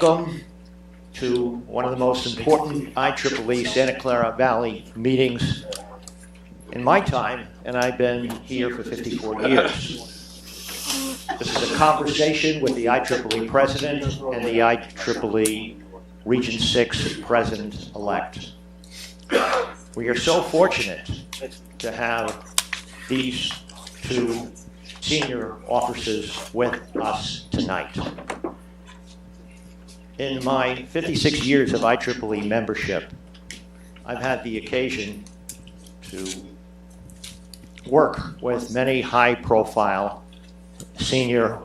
Welcome to one of the most important IEEE Santa Clara Valley meetings in my time, and I've been here for 54 years. This is a conversation with the IEEE President and the IEEE Region 6 President-elect. We are so fortunate to have these two senior officers with us tonight. In my 56 years of IEEE membership, I've had the occasion to work with many high-profile senior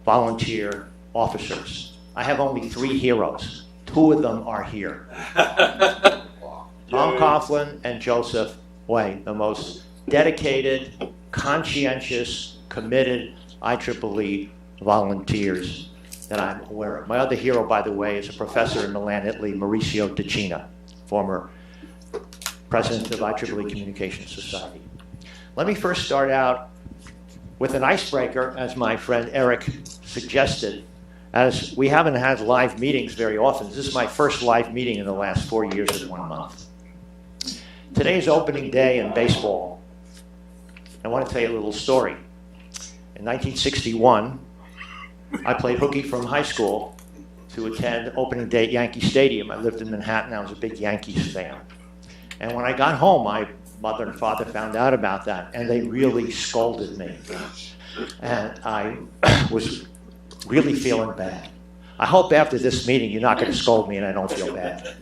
volunteer officers. I have only 3 heroes. 2 of them are here. Tom Coughlin and Joseph Wei, the most dedicated, conscientious, committed IEEE volunteers that I'm aware of. My other hero, by the way, is a professor in Milan, Italy, Maurizio Ticina, former president of IEEE Communications Society. Let me first start out with an icebreaker, as my friend Eric suggested, as we haven't had live meetings very often. This is my first live meeting in the last 4 years and 1 month. Today's opening day in baseball. I want to tell you a little story. In 1961, I played hooky from high school to attend opening day at Yankee Stadium. I lived in Manhattan. I was a big Yankees fan. And when I got home, my mother and father found out about that, and they really scolded me. And I was really feeling bad. I hope after this meeting you're not going to scold me and I don't feel bad.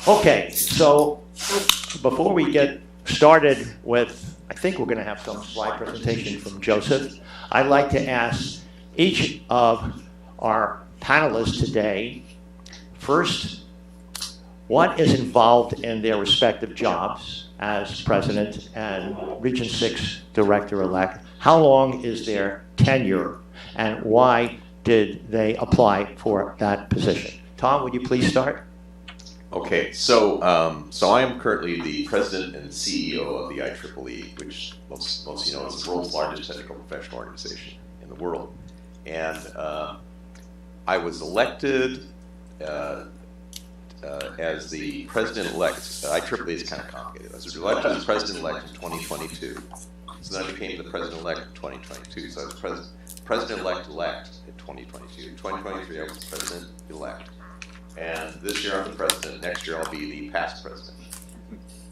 Okay, so before we get started with, I think we're going to have some slide presentation from Joseph. I'd like to ask each of our panelists today, first, what is involved in their respective jobs as president and Region 6 director-elect? How long is their tenure, and why did they apply for that position? Tom, would you please start? Okay, so I am currently the president and CEO of the IEEE, which most of you know is the world's largest technical professional organization in the world. And I was elected as the president-elect. IEEE is kind of complicated. I was elected as president-elect in 2022. So then I became the president-elect in 2022. So I was president-elect in 2022. In 2023, I was president-elect. And this year I'm the president. Next year I'll be the past president.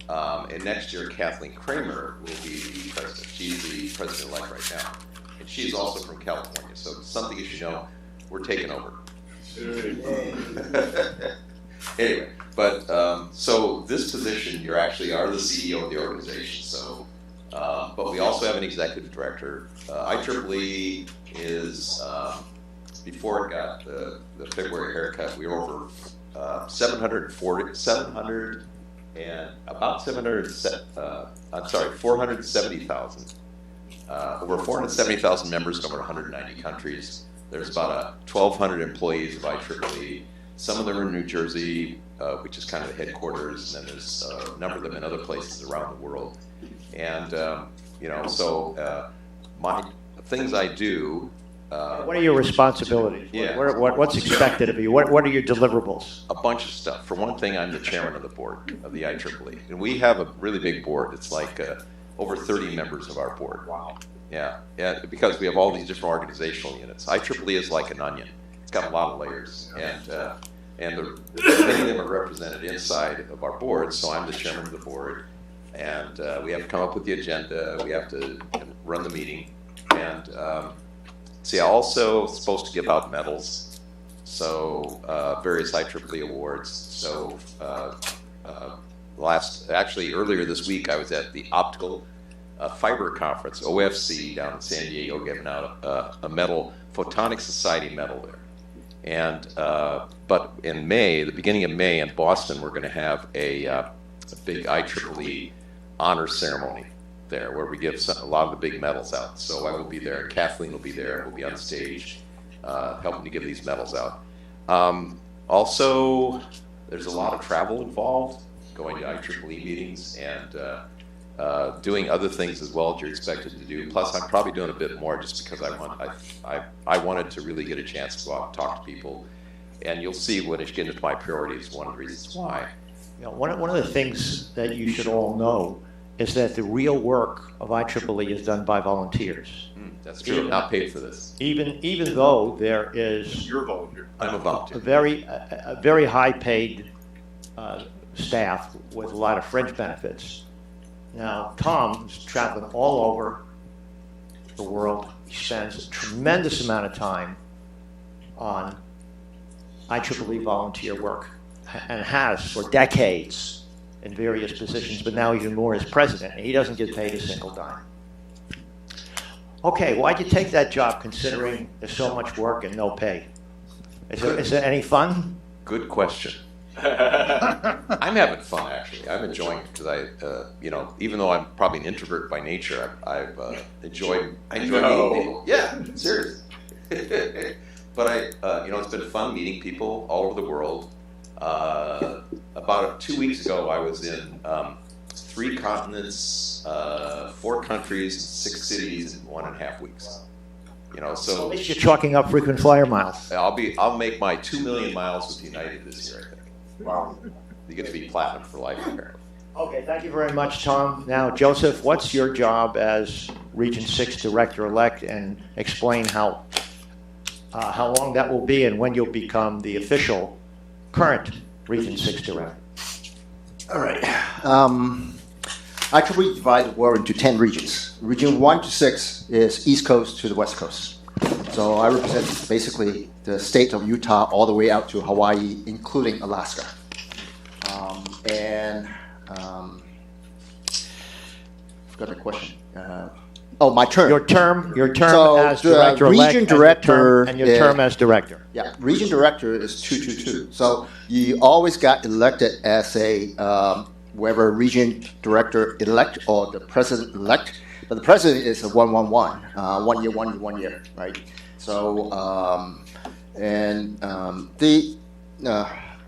And next year Kathleen Kramer will be the president. She's the president-elect right now. And she's also from California. So something you should know, we're taking over. Anyway, but so this position, you actually are the CEO of the organization. So, but we also have an executive director. IEEE is, before it got the February haircut, we were over 470,000. Over 470,000 members in over 190 countries. There's about 1,200 employees of IEEE. Some of them are in New Jersey, which is kind of the headquarters, and then there's a number of them in other places around the world. And so my things I do. What are your responsibilities? Yeah. What's expected of you? What are your deliverables? A bunch of stuff. For one thing, I'm the chairman of the board of the IEEE. And we have a really big board. It's like over 30 members of our board. Wow. Yeah, because we have all these different organizational units. IEEE is like an onion. It's got a lot of layers. And many of them are represented inside of our board. So I'm the chairman of the board. And we have to come up with the agenda. We have to run the meeting. And see, I'm also supposed to give out medals, so various IEEE awards. So earlier this week, I was at the Optical Fiber Conference, OFC, down in San Diego, giving out a medal, Photonic Society medal there. And but in May, the beginning of May in Boston, we're going to have a big IEEE honor ceremony there, where we give a lot of the big medals out. So I will be there. Kathleen will be there. We'll be on stage helping to give these medals out. Also, there's a lot of travel involved, going to IEEE meetings, and doing other things as well as you're expected to do. Plus, I'm probably doing a bit more just because I wanted to really get a chance to go out and talk to people. And you'll see when it get into my priorities, one of the reasons why. You know, one of the things that you should all know is that the real work of IEEE is done by volunteers. That's true. I'm not paid for this. Even though there is You're a volunteer. I'm a volunteer. a very high paid staff with a lot of fringe benefits. Now, Tom's traveling all over the world. He spends a tremendous amount of time on IEEE volunteer work and has for decades in various positions, but now even more as president. And he doesn't get paid a single dime. Okay, why'd you take that job considering there's so much work and no pay? Is it any fun? Good question. I'm having fun, actually. I'm enjoying it because even though I'm probably an introvert by nature, I've enjoyed meeting people. Yeah, seriously. But it's been fun meeting people all over the world. About 2 weeks ago, I was in 3 continents, 4 countries, 6 cities in 1.5 weeks. So at least you're chalking up frequent flyer miles. I'll make my 2 million miles with United this year, I think. Wow. You get to be platinum for life, apparently. Okay, thank you very much, Tom. Now, Joseph, what's your job as Region 6 Director-elect, and explain how long that will be and when you'll become the official current Region 6 Director. All right. IEEE divided the world into 10 regions. Region 1 to 6 is East Coast to the West Coast. So I represent basically the state of Utah all the way out to Hawaii, including Alaska. Forgot the question. My term. Your term So as the Director-elect region director and your term as Director. Yeah, region director is 222. So you always got elected as a whether region director elect or the president elect. But the president is a 1-1-1, 1 year, 1 year, right? So the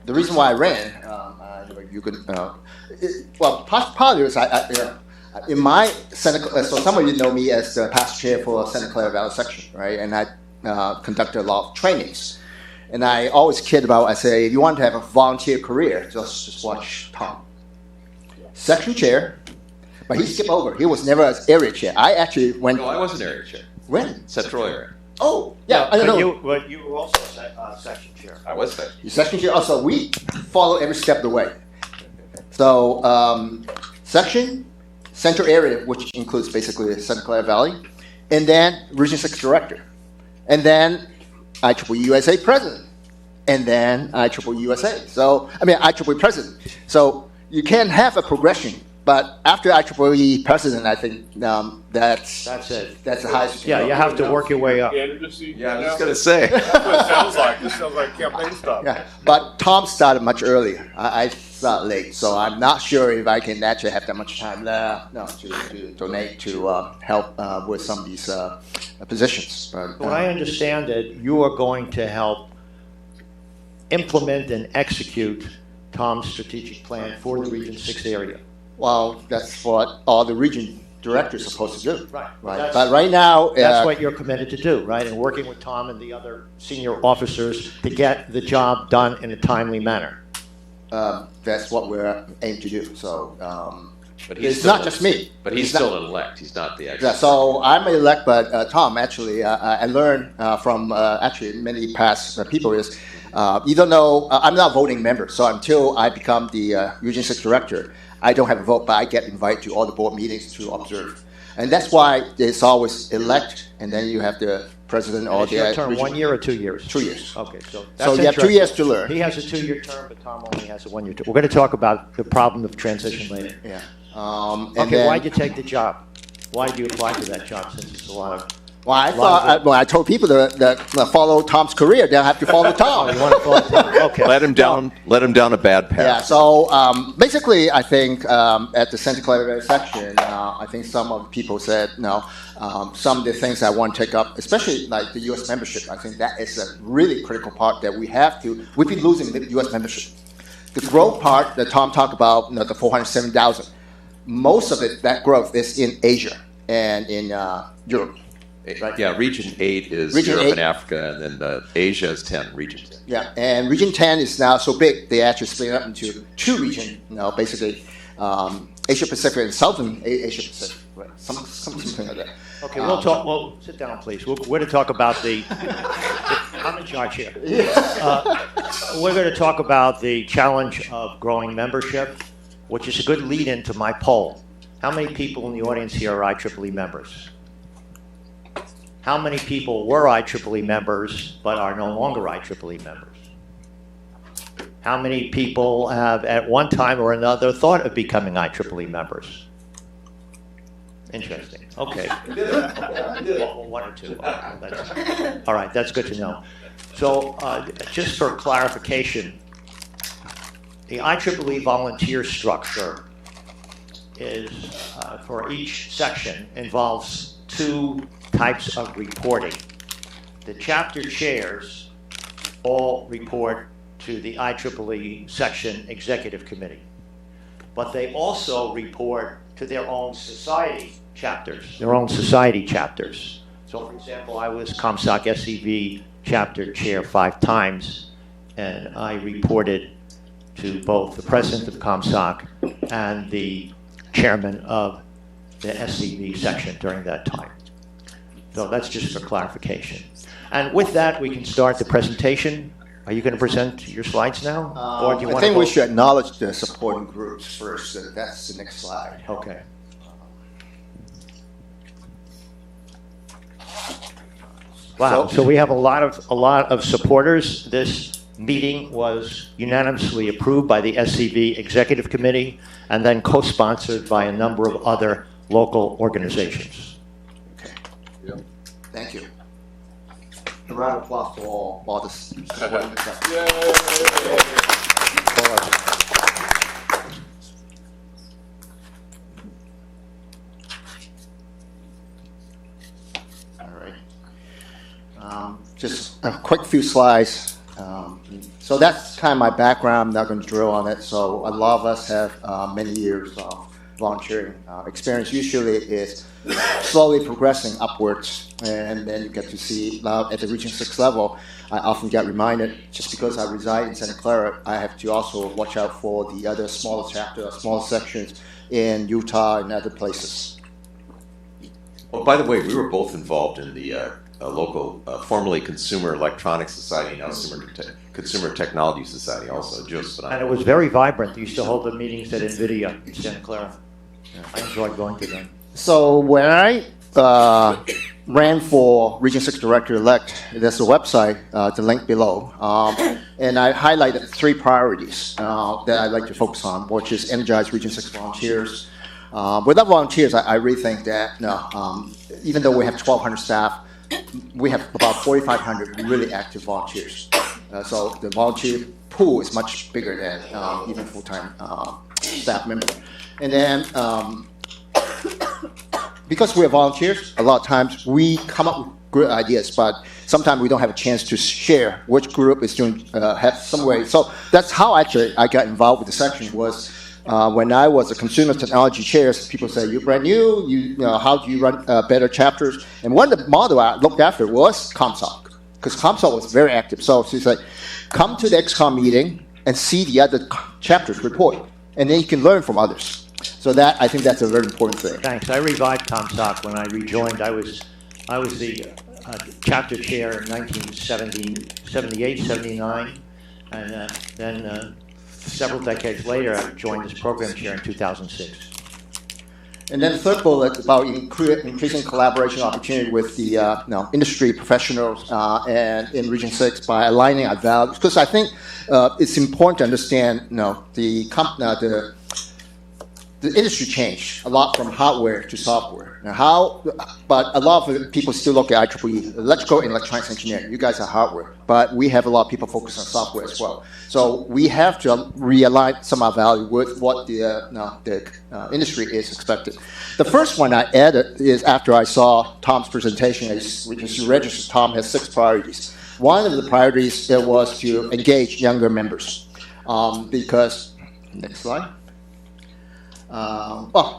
reason why I ran, you could part of it is in my Santa, so some of you know me as the past chair for Santa Clara Valley section, right? And I conducted a lot of trainings. And I always kid about, I say, if you want to have a volunteer career, just watch Tom. Section chair, but he skipped over. He was never an area chair. I actually went. No, I wasn't area chair. When? Central area. Oh, yeah, I don't know. But you were also section chair. I was section. You section chair. Also, we follow every step of the way. So, section, central area, which includes basically Santa Clara Valley, and then Region 6 Director, and then IEEE USA President, and then IEEE USA. So, IEEE President. So, you can have a progression, but after IEEE President, I think that's it. That's the highest. Yeah, you have to work your way up. Yeah, I was just going to say. That's what it sounds like. This sounds like campaign stuff. Yeah, but Tom started much earlier. I started late, so I'm not sure if I can actually have that much time left to donate to help with some of these positions. But When I understand it, you are going to help implement and execute Tom's strategic plan for the Region 6 area. well, that's what all the region directors are supposed to do. Right. But right now, That's what you're committed to do, right? And working with Tom and the other senior officers to get the job done in a timely manner. that's what we're aiming to do. So But it's not just me. But he's still an elect. He's not the actual. Yeah, so I'm an elect, but Tom, actually, I learned from actually many past people is, even though I'm not a voting member, so until I become the Region 6 director, I don't have a vote, but I get invited to all the board meetings to observe. And that's why it's always elect, and then you have the president or Is the your term region- 1 year or 2 years? 2 years. Okay, so So that's you have 2 years to learn. He has a 2-year term, but Tom only has a 1-year term. We're going to talk about the problem of transition later. Yeah. Okay, why'd you take the job? Why did you apply for that job since it's a lot of... Well, I thought I told people that follow Tom's career, they'll have to follow Tom. Oh, you want to follow Tom? Okay. Let him down a bad path. Yeah, so basically, I think at the Santa Clara section, I think some of the people said, no, some of the things I want to take up, especially like the U.S. membership, I think that is a really critical part that we've been losing the U.S. membership. The growth part that Tom talked about, the 407,000, most of it, that growth is in Asia and in Europe. Right. Yeah, Region 8 is Region Europe 8. and Africa, and then Asia is 10, Region 10. Yeah, and Region 10 is now so big, they actually split it up into two regions, basically Asia Pacific and Southern Asia Pacific, right? Something like that. Okay, we'll talk. Well, sit down, please. We're going to talk about I'm in charge here. We're going to talk about the challenge of growing membership, which is a good lead-in to my poll. How many people in the audience here are IEEE members? How many people were IEEE members but are no longer IEEE members? How many people have at one time or another thought of becoming IEEE members? Interesting. Okay. Well, one or two. All right, that's good to know. So just for clarification, the IEEE volunteer structure is, for each section, involves two types of reporting. The chapter chairs all report to the IEEE section executive committee, but they also report to their own society chapters. So, for example, I was ComSoc SEV chapter chair 5 times, and I reported to both the president of ComSoc and the chairman of the SEV section during that time. So that's just for clarification. And with that, we can start the presentation. Are you going to present your slides now? Or do you I want think to we should acknowledge the supporting groups first. That's the next slide. Okay. Wow. So we have a lot of supporters. This meeting was unanimously approved by the SCV Executive Committee and then co-sponsored by a number of other local organizations. Okay. Yep. Thank you. A round of applause for all this. All right. Just a quick few slides. So that's kind of my background. I'm not going to drill on it. So a lot of us have many years of volunteering experience. Usually it's slowly progressing upwards, and then you get to see at the Region 6 level. I often get reminded, just because I reside in Santa Clara, I have to also watch out for the other smaller chapters, smaller sections in Utah and other places. Well, by the way, we were both involved in the local, formerly Consumer Electronics Society, now Consumer Technology Society also, Joseph and I. And it was very vibrant. They used to hold the meetings at NVIDIA in Santa Clara. I enjoyed going to them. So when I ran for Region 6 Director-elect, there's a website, the link below, and I highlighted 3 priorities that I'd like to focus on, which is energize Region 6 volunteers. Without volunteers, I really think that even though we have 1,200 staff, we have about 4,500 really active volunteers. So the volunteer pool is much bigger than even full-time staff members. And then because we are volunteers, a lot of times we come up with good ideas, but sometimes we don't have a chance to share which group is doing have some way. So that's how actually I got involved with the section was when I was a consumer technology chair. People say, you're brand new, you know, how do you run better chapters? And one of the model I looked after was ComSoc, because ComSoc was very active. So she's like, come to the XCOM meeting and see the other chapters report, and then you can learn from others. So that, I think that's a very important thing. Thanks. I revived ComSoc when I rejoined. I was the chapter chair in 1978, 79, and then several decades later, I joined as program chair in 2006. And then the third bullet about increasing collaboration opportunity with the industry professionals and in Region 6 by aligning our values. Because I think it's important to understand, the industry changed a lot from hardware to software. Now but a lot of people still look at IEEE, electrical and electronics engineering. You guys are hardware, but we have a lot of people focused on software as well. So we have to realign some of our value with what the industry is expected. The first one I added is after I saw Tom's presentation, which is registered. Tom has 6 priorities. One of the priorities was to engage younger members because, next slide.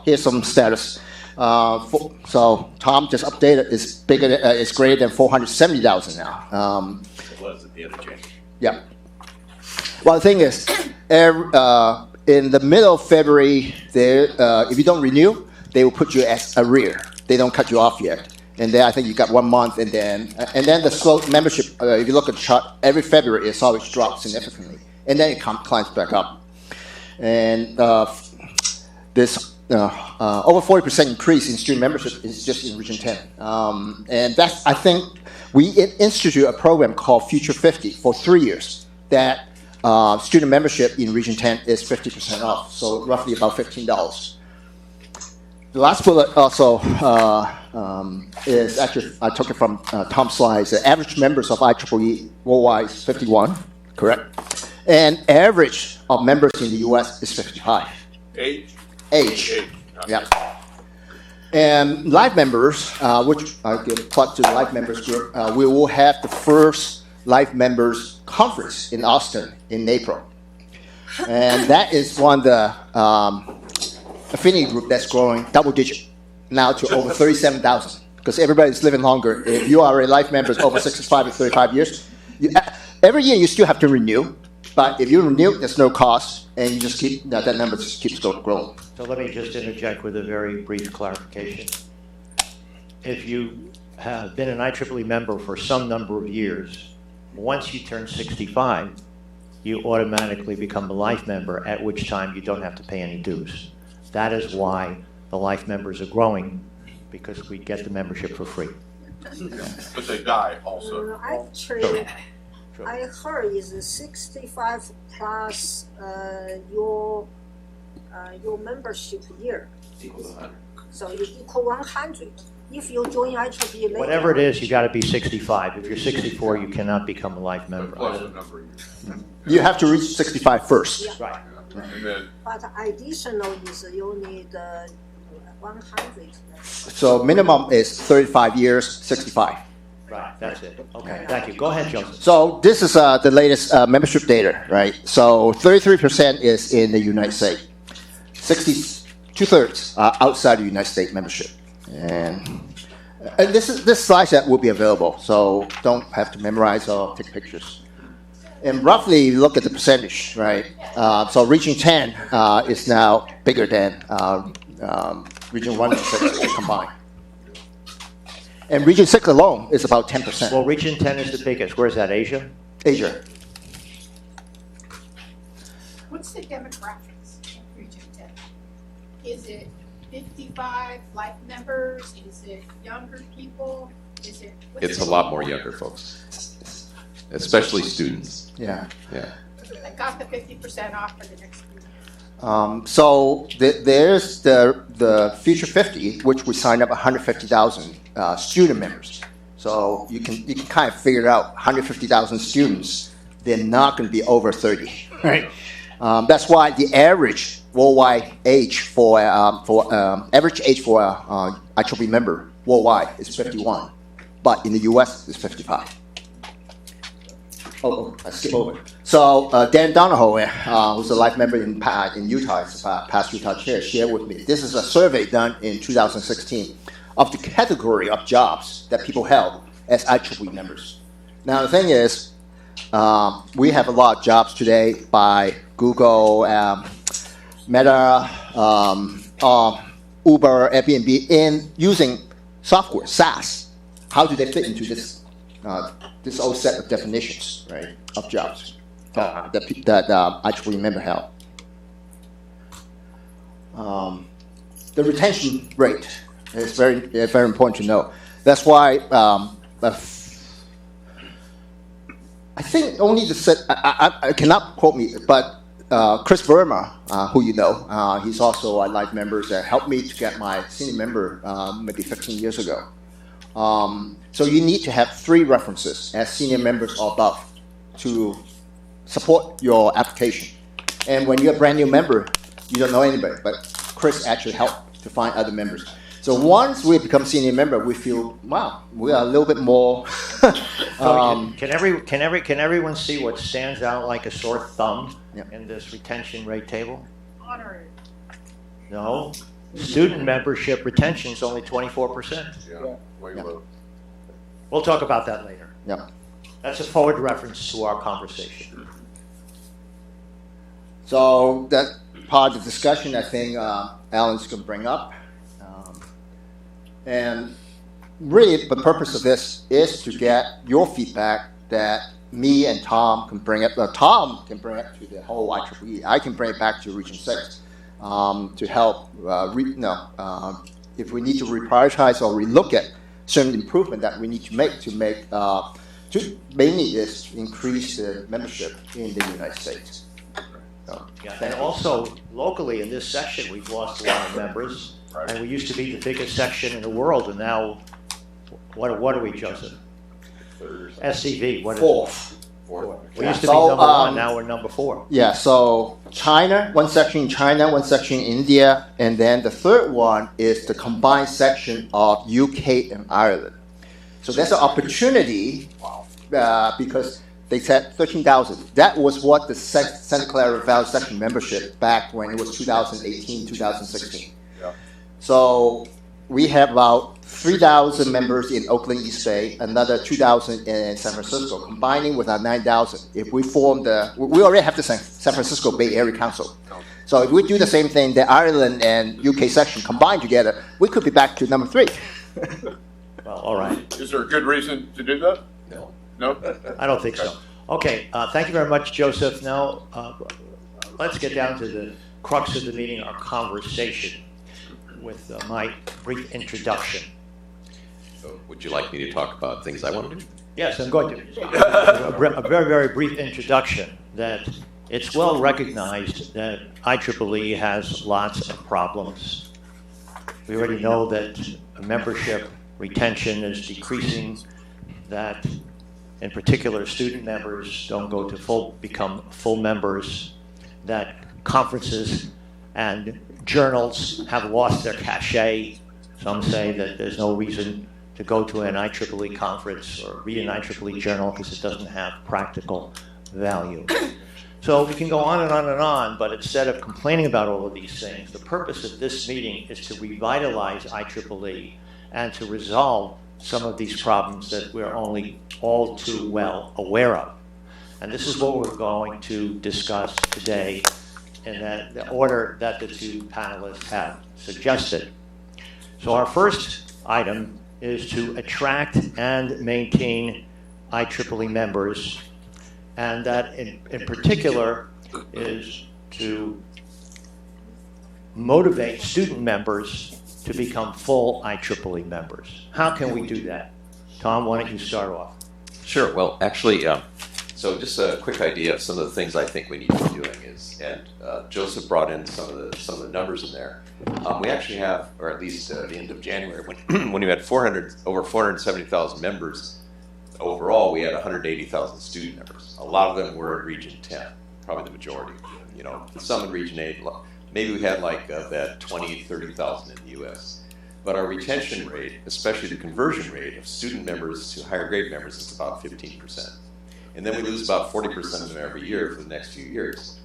Here's some status. So Tom just updated. It's bigger. It's greater than 470,000 now. It was at the end of January. Yeah. Well, the thing is, in the middle of February, if you don't renew, they will put you as arrear. They don't cut you off yet. And then I think you got 1 month, and then the slow membership. If you look at the chart, every February it's always dropped significantly, and then it climbs back up. And this over 40% increase in student membership is just in Region 10, and that's, I think, we institute a program called Future 50 for 3 years. That student membership in Region 10 is 50% off, so roughly about $15. The last bullet also is actually, I took it from Tom's slides. The average members of IEEE worldwide is 51, correct? And average of members in the US is 55. Age. Yeah. And live members, which I give a plug to the live members group, we will have the first live members conference in Austin in April. And that is one of the affinity group that's growing double digit now to over 37,000, because everybody's living longer. If you are a life member over 65 to 35 years, every year you still have to renew, but if you renew, there's no cost, and you just keep that number just keeps growing. So let me just interject with a very brief clarification. If you have been an IEEE member for some number of years, once you turn 65, you automatically become a life member, at which time you don't have to pay any dues. That is why the life members are growing, because we get the membership for free. But they die also. Actually, I heard is 65 plus your membership year. Equals 100. So it equal 100. If you join IEEE later. Whatever it is, you got to be 65. If you're 64, you cannot become a life member. Plus the number of years. You have to reach 65 first. Yeah. Right. And then But additional is you need 100. So minimum is 35 years, 65. Right, that's it. Okay, thank you. Go ahead, Joseph. So this is the latest membership data, right? So 33% is in the United States. 2/3 are outside the United States membership. And this slide set will be available, so don't have to memorize or take pictures. And roughly look at the percentage, right? So Region 10 is now bigger than Region 1 and 6 combined. And Region 6 alone is about 10%. Well, Region 10 is the biggest. Where's that, Asia? Asia. What's the demographics of Region 10? Is it 55 life members? Is it younger people? Is it? It's a lot more younger folks, especially students. Yeah. Yeah. I got the 50% off for the next year. So there's the Future 50, which we signed up 150,000 student members. So you can kind of figure out 150,000 students, they're not going to be over 30, right? That's why the average worldwide age for average age for IEEE member worldwide is 51, but in the U.S. it's 55. Oh, I skipped over. So Dan Donahoe, who's a life member in Utah, is past Utah chair, shared with me. This is a survey done in 2016 of the category of jobs that people held as IEEE members. Now the thing is, we have a lot of jobs today by Google, Meta, Uber, Airbnb in using software, SaaS. How do they fit into this whole set of definitions, right, of jobs that IEEE member held? The retention rate is very important to know. That's why I think only the set, I cannot quote me, but Chris Verma, who you know, he's also a life member that helped me to get my senior member maybe 15 years ago. So you need to have 3 references as senior members or above to support your application. And when you're a brand new member, you don't know anybody, but Chris actually helped to find other members. So once we become senior member, we feel, wow, we are a little bit more. Can everyone see what stands out like a sore thumb Yeah. in this retention rate table? Honorary. No. Student membership retention is only 24%. Yeah, way Yeah. low. We'll talk about that later. Yeah. That's a forward reference to our conversation. So that part of the discussion, I think Alan's going to bring up. And really, the purpose of this is to get your feedback that me and Tom can bring it. Tom can bring it to the whole IEEE. I can bring it back to Region 6 to help. If we need to reprioritize or relook at certain improvement that we need to make to mainly is increase the membership in the United States. So, Yeah, and also locally in this section, we've lost a lot of members, and we used to be the biggest section in the world, and now, what are we, Joseph? SCV, what is it? Fourth. We used to be So, number one, now we're number 4. Yeah, so China, one section in China, one section in India, and then the third one is the combined section of UK and Ireland. So there's an opportunity because they said 13,000. That was what the Santa Clara Valley section membership back when it was 2018, 2016. Yeah. So we have about 3,000 members in Oakland East Bay, another 2,000 in San Francisco, combining with our 9,000. If we form we already have the San Francisco Bay Area Council. So if we do the same thing, the Ireland and UK section combined together, we could be back to number 3. Well, all right. Is there a good reason to do that? No. No? I don't think so. Okay, thank you very much, Joseph. Now, let's get down to the crux of the meeting, our conversation, with my brief introduction. So would you like me to talk about things I want to do? Yes, I'm going to. A very, very brief introduction that it's well recognized that IEEE has lots of problems. We already know that membership retention is decreasing, that in particular student members don't become full members, that conferences and journals have lost their cachet. Some say that there's no reason to go to an IEEE conference or read an IEEE journal because it doesn't have practical value. So we can go on and on and on, but instead of complaining about all of these things, the purpose of this meeting is to revitalize IEEE and to resolve some of these problems that we're only all too well aware of. And this is what we're going to discuss today in the order that the two panelists have suggested. So our first item is to attract and maintain IEEE members, and that in particular is to motivate student members to become full IEEE members. How can we do that? Tom, why don't you start off? Sure. Well, actually, so just a quick idea of some of the things I think we need to be doing is, and Joseph brought in some of the numbers in there. We actually have, or at least at the end of January, when we had over 470,000 members overall, we had 180,000 student members. A lot of them were in Region 10, probably the majority. You know, some in Region 8. Maybe we had like that 20, 30,000 in the U.S. But our retention rate, especially the conversion rate of student members to higher grade members, is about 15%. And then we lose about 40% of them every year for the next few years.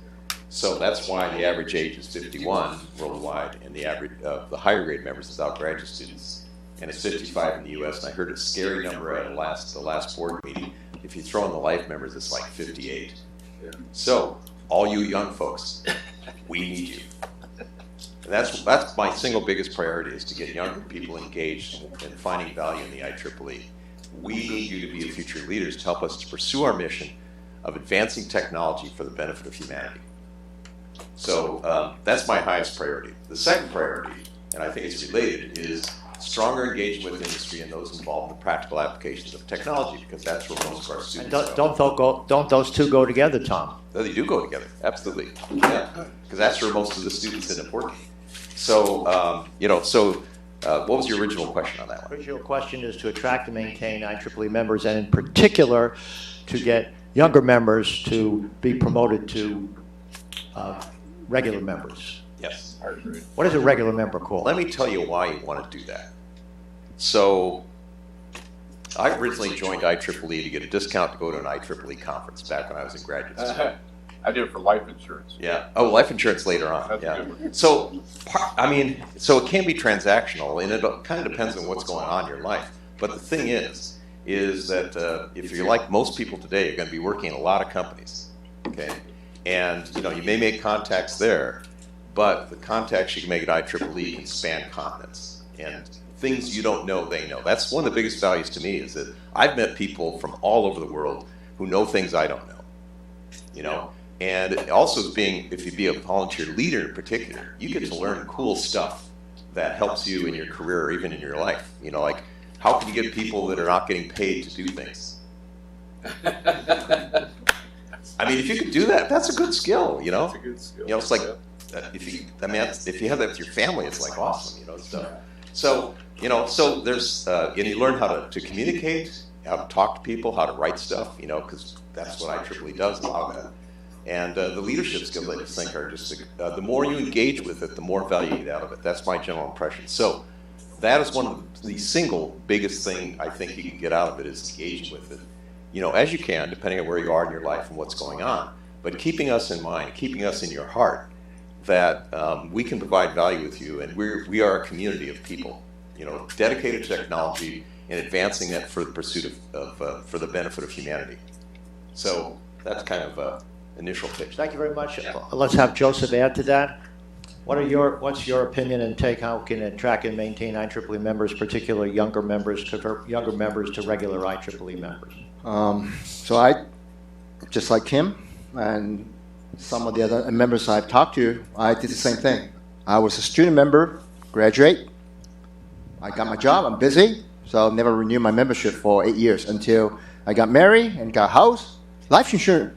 So that's why the average age is 51 worldwide, and the average of the higher grade members without graduate students, and it's 55 in the U.S. And I heard a scary number at the last board meeting. If you throw in the life members, it's like 58. So all you young folks, we need you. And that's my single biggest priority, is to get younger people engaged in finding value in the IEEE. We need you to be the future leaders to help us to pursue our mission of advancing technology for the benefit of humanity. So that's my highest priority. The second priority, and I think it's related, is stronger engagement with industry and those involved in the practical applications of technology, because that's where most of our students go. Don't those two go together, Tom? No, they do go together, absolutely. Yeah, because that's where most of the students end up working. So, what was your original question on that one? The original question is to attract and maintain IEEE members, and in particular, to get younger members to be promoted to regular members. Yes. What is a regular member called? Let me tell you why you want to do that. So, I originally joined IEEE to get a discount to go to an IEEE conference back when I was in graduate school. I did it for life insurance. Yeah. Oh, life insurance later on. That's a Yeah. good one. So, so it can be transactional, and it kind of depends on what's going on in your life. But the thing is that if you're like most people today, you're going to be working in a lot of companies, okay? And you may make contacts there, but the contacts you can make at IEEE can span continents, and things you don't know, they know. That's one of the biggest values to me, is that I've met people from all over the world who know things I don't know, And it also, if you be a volunteer leader in particular, you get to learn cool stuff that helps you in your career or even in your life. Like, how can you get people that are not getting paid to do things? I mean, if you could do that, that's a good skill, That's a good skill. It's like, if you have that with your family, it's like awesome, stuff. So, so there's, and you learn how to communicate, how to talk to people, how to write stuff, because that's what IEEE does, a lot of that. And the leadership skills, I just think, are just, the more you engage with it, the more value you get out of it. That's my general impression. So that is one of the single biggest thing I think you can get out of it, is engaging with it, as you can, depending on where you are in your life and what's going on. But keeping us in mind, keeping us in your heart, that we can provide value with you, and we are a community of people, dedicated to technology and advancing it for the pursuit of for the benefit of humanity. So that's kind of initial pitch. Thank you very much. Let's have Joseph add to that. What's your opinion and take? How can it attract and maintain IEEE members, particularly younger members, to regular IEEE members? So I, just like him and some of the other members I've talked to, I did the same thing. I was a student member, graduate. I got my job, I'm busy, so I never renewed my membership for 8 years until I got married and got a house. Insurance.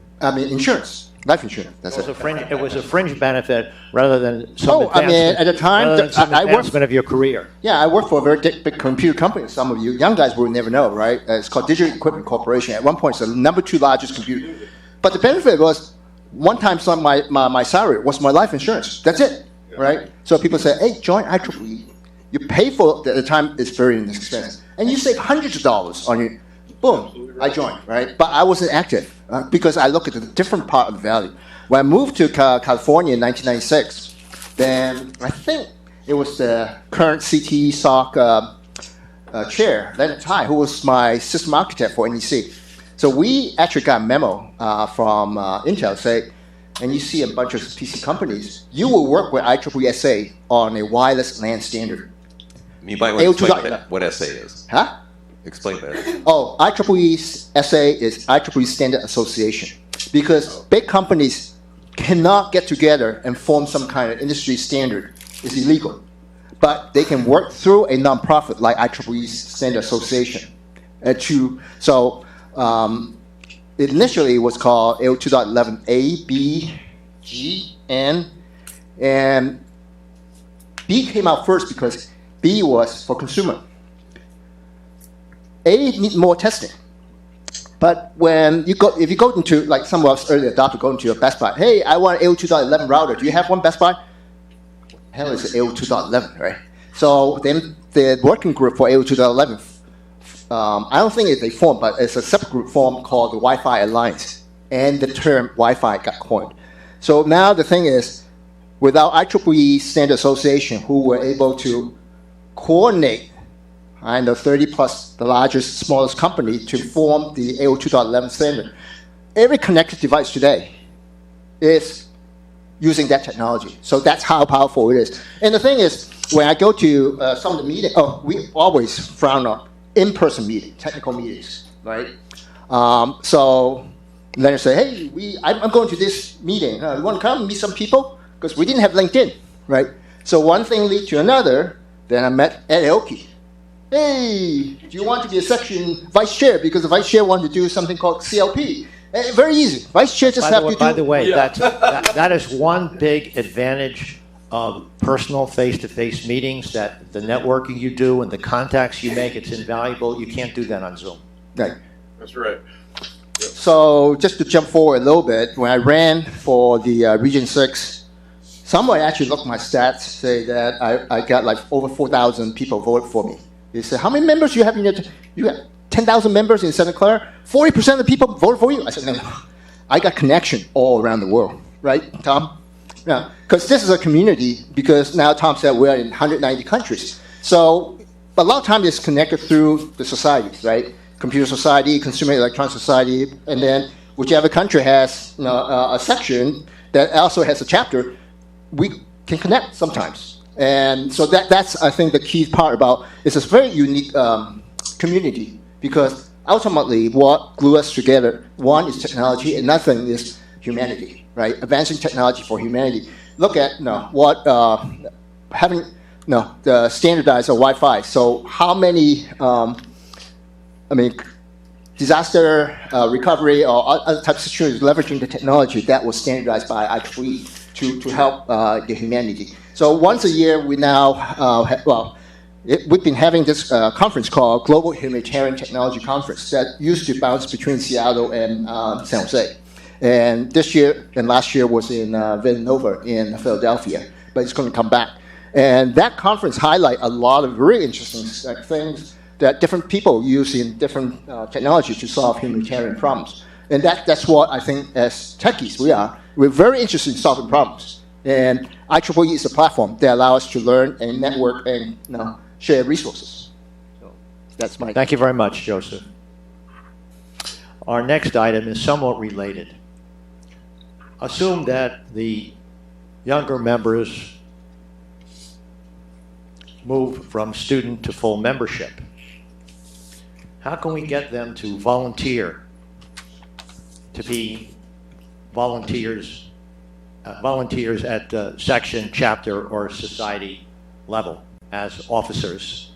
Life insurance. That's it. It was a fringe benefit rather than some advancement, at the time, I worked of your career. Yeah, I worked for a very big computer company. Some of you young guys will never know, right? It's called Digital Equipment Corporation. At one point, it's the number 2 largest computer. But the benefit was, one time my salary was my life insurance. That's it, right? So people say, hey, join IEEE. You pay for it, at the time, it's very inexpensive. And you save hundreds of dollars on your, boom, I joined, right? But I wasn't active because I look at the different part of the value. When I moved to California in 1996, then I think it was the current ComSoc chair, Leonard Tai, who was my system architect for NEC. So we actually got a memo from Intel saying, and you see a bunch of PC companies, you will work with IEEE SA on a wireless LAN standard. You might want to explain what SA is. Huh? Explain that. Oh, IEEE SA is IEEE Standard Association. Because big companies cannot get together and form some kind of industry standard. It's illegal. But they can work through a nonprofit like IEEE Standard Association. Initially it was called AO 2.11 A, B, G, N, and B came out first because B was for consumer. A needs more testing. But if you go into, like some of us early adopters go into a Best Buy, hey, I want an AO 2.11 router. Do you have one, Best Buy? Hell, it's AO 2.11, right? So then the working group for AO 2.11, I don't think they formed, but it's a subgroup formed called the Wi-Fi Alliance, and the term Wi-Fi got coined. So now the thing is, without IEEE Standard Association, who were able to coordinate, 30 plus the largest, smallest company to form the AO 2.11 standard, every connected device today is using that technology. So that's how powerful it is. And the thing is, when I go to some of the meetings, we always frown on in-person meeting, technical meetings, right? So then I say, hey, I'm going to this meeting. You want to come and meet some people? Because we didn't have LinkedIn, right? So one thing lead to another. Then I met Ed Aoki. Hey, do you want to be a section vice chair? Because the vice chair wanted to do something called CLP. Very easy. Vice chair just have to do. By the way, that is one big advantage of personal face-to-face meetings, that the networking you do and the contacts you make, it's invaluable. You can't do that on Zoom. Right. That's right. So just to jump forward a little bit, when I ran for the Region 6, someone actually looked at my stats, say that I got like over 4,000 people voted for me. They said, how many members do you have in your you got 10,000 members in Santa Clara? 40% of the people voted for you? I said, no. I got connection all around the world, right, Tom? Yeah, because this is a community, because now Tom said we're in 190 countries. So a lot of times it's connected through the societies, right? Computer society, consumer electronic society, and then whichever country has a section that also has a chapter, we can connect sometimes. And so that's, I think, the key part about it's a very unique community, because ultimately what glues us together, one is technology, and another thing is humanity, right? Advancing technology for humanity. Look at having the standardized Wi-Fi. So how many, disaster recovery or other types of situations leveraging the technology that was standardized by IEEE to help the humanity. So once a year, we now we've been having this conference called Global Humanitarian Technology Conference that used to bounce between Seattle and San Jose. And this year and last year was in Villanova in Philadelphia, but it's going to come back. And that conference highlight a lot of really interesting things that different people use in different technologies to solve humanitarian problems. And that's what I think as techies we're very interested in solving problems. And IEEE is a platform that allows us to learn and network and share resources. So that's my... Thank you very much, Joseph. Our next item is somewhat related. Assume that the younger members move from student to full membership. How can we get them to volunteer, to be volunteers at section, chapter, or society level as officers?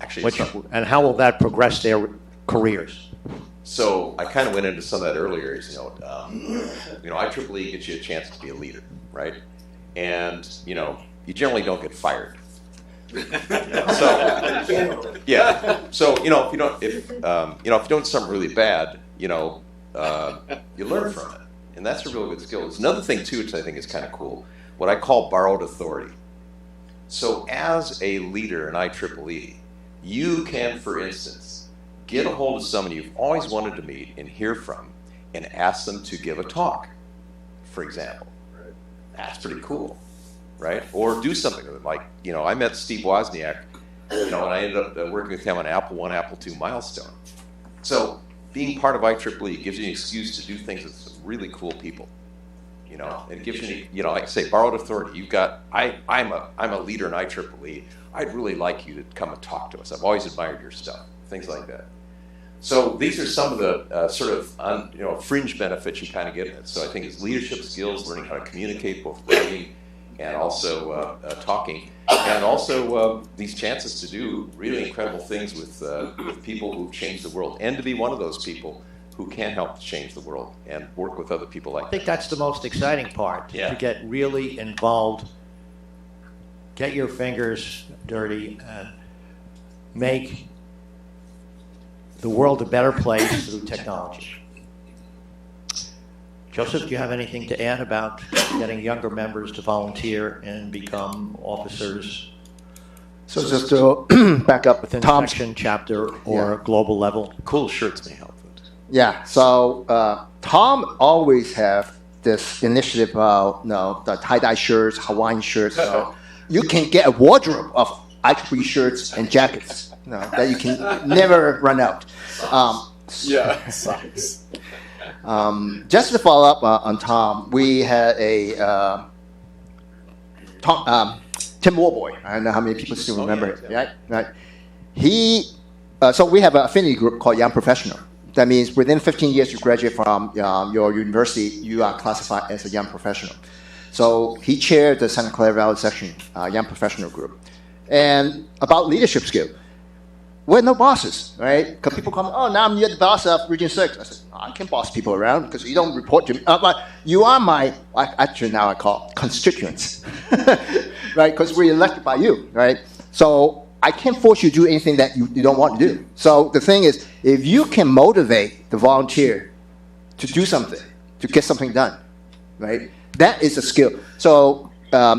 Actually, And how will that progress their careers? so I kind of went into some of that earlier. IEEE gets you a chance to be a leader, right? And you generally don't get fired. So yeah. So if you do something really bad, you learn from it, and that's a real good skill. It's another thing too, which I think is kind of cool. What I call borrowed authority. So as a leader in IEEE, you can, for instance, get a hold of someone you've always wanted to meet and hear from, and ask them to give a talk, for example. That's pretty cool. Right? Or do something with it. Like, I met Steve Wozniak, and I ended up working with him on Apple I, Apple II milestone. So being part of IEEE gives you an excuse to do things with some really cool people. It gives you, like I say, borrowed authority. You've got, I'm a leader in IEEE. I'd really like you to come and talk to us. I've always admired your stuff. Things like that. So these are some of the fringe benefits you kind of get in it. So I think it's leadership skills, learning how to communicate, both writing and also talking, and also these chances to do really incredible things with people who've changed the world, and to be one of those people who can help change the world and work with other people like that. I think that's the most exciting part, Yeah. to get really involved, get your fingers dirty, and make the world a better place through technology. Joseph, do you have anything to add about getting younger members to volunteer and become officers So just to back up within Tom's... section, chapter, or global level? Cool shirts may help. Yeah, so Tom always have this initiative about the tie-dye shirts, Hawaiian shirts. So you can get a wardrobe of IEEE shirts and jackets that you can never run out. Socks. Just to follow up on Tom, we had a Tim Warboy. I don't know how many people still remember him. Right? He. So we have an affinity group called Young Professional. That means within 15 years you graduate from your university, you are classified as a young professional. So he chaired the Santa Clara Valley section, Young Professional Group. And about leadership skill, we're no bosses, right? Because people come, now I'm the boss of Region 6. I said, I can boss people around because you don't report to me. But you are my, actually now I call constituents, right? Because we're elected by you, right? So I can't force you to do anything that you don't want to do. So the thing is, if you can motivate the volunteer to do something, to get something done, right? That is a skill. So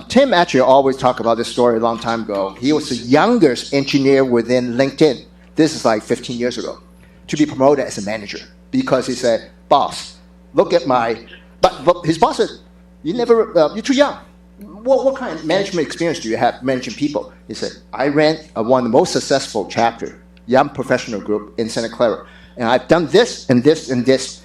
Tim actually always talked about this story a long time ago. He was the youngest engineer within LinkedIn. This is like 15 years ago, to be promoted as a manager because he said, boss, look at my, but his boss said, you're too young. What kind of management experience do you have managing people? He said, I ran one of the most successful chapter, young professional group in Santa Clara. And I've done this and this and this.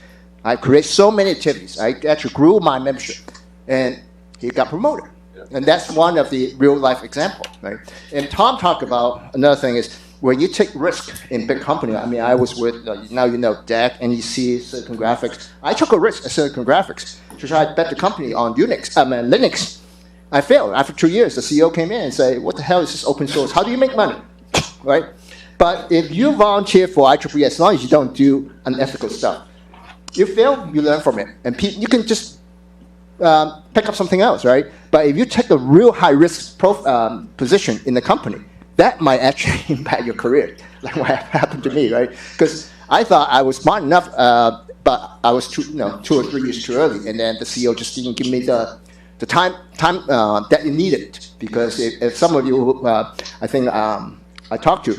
I created so many activities. I actually grew my membership. And he got promoted. And that's one of the real life examples, right? And Tom talked about another thing is when you take risk in big company. I mean, I was with, now you know, DEC, NEC, Silicon Graphics. I took a risk at Silicon Graphics to try to bet the company on Linux. I failed. After 2 years, the CEO came in and said, what the hell is this open source? How do you make money? Right? But if you volunteer for IEEE, as long as you don't do unethical stuff, you fail, you learn from it. And you can just pick up something else, right? But if you take a real high-risk position in the company, that might actually impact your career, like what happened to me, right? Because I thought I was smart enough, but I was 2 or 3 years too early, and then the CEO just didn't give me the time that it needed. Because if some of you, I think I talked to,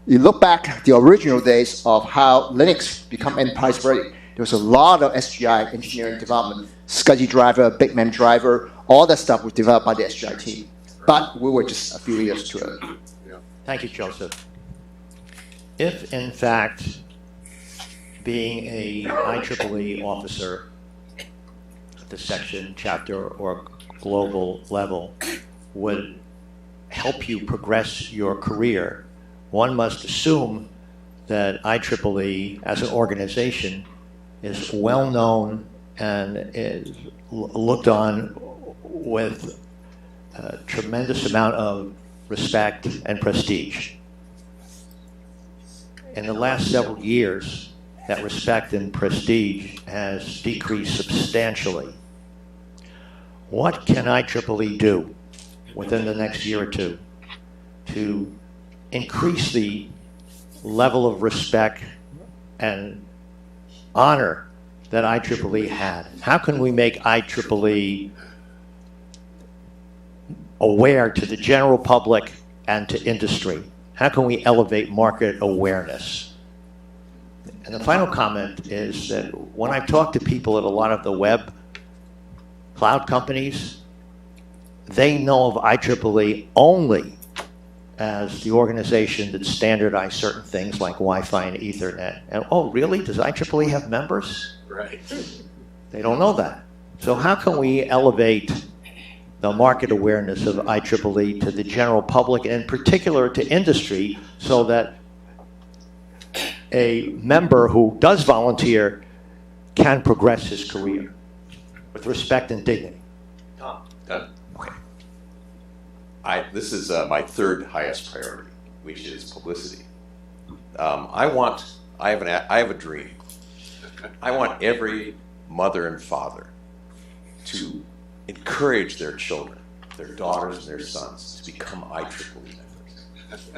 you look back at the original days of how Linux become enterprise ready. There was a lot of SGI engineering development, SCSI driver, Big Man driver, all that stuff was developed by the SGI team. But we were just a few years too early. Thank you, Joseph. If, in fact, being a IEEE officer at the section, chapter, or global level would help you progress your career, one must assume that IEEE as an organization is well known and is looked on with a tremendous amount of respect and prestige. In the last several years, that respect and prestige has decreased substantially. What can IEEE do within the next year or two to increase the level of respect and honor that IEEE had? How can we make IEEE aware to the general public and to industry? How can we elevate market awareness? And the final comment is that when I've talked to people at a lot of the web cloud companies, they know of IEEE only as the organization that standardized certain things like Wi-Fi and Ethernet. And oh, really? Does IEEE have members? Right. They don't know that. So how can we elevate the market awareness of IEEE to the general public, and in particular to industry, so that a member who does volunteer can progress his career with respect and dignity? Tom, done? Okay. This is my third highest priority, which is publicity. I have a dream. I want every mother and father to encourage their children, their daughters and their sons, to become IEEE members. First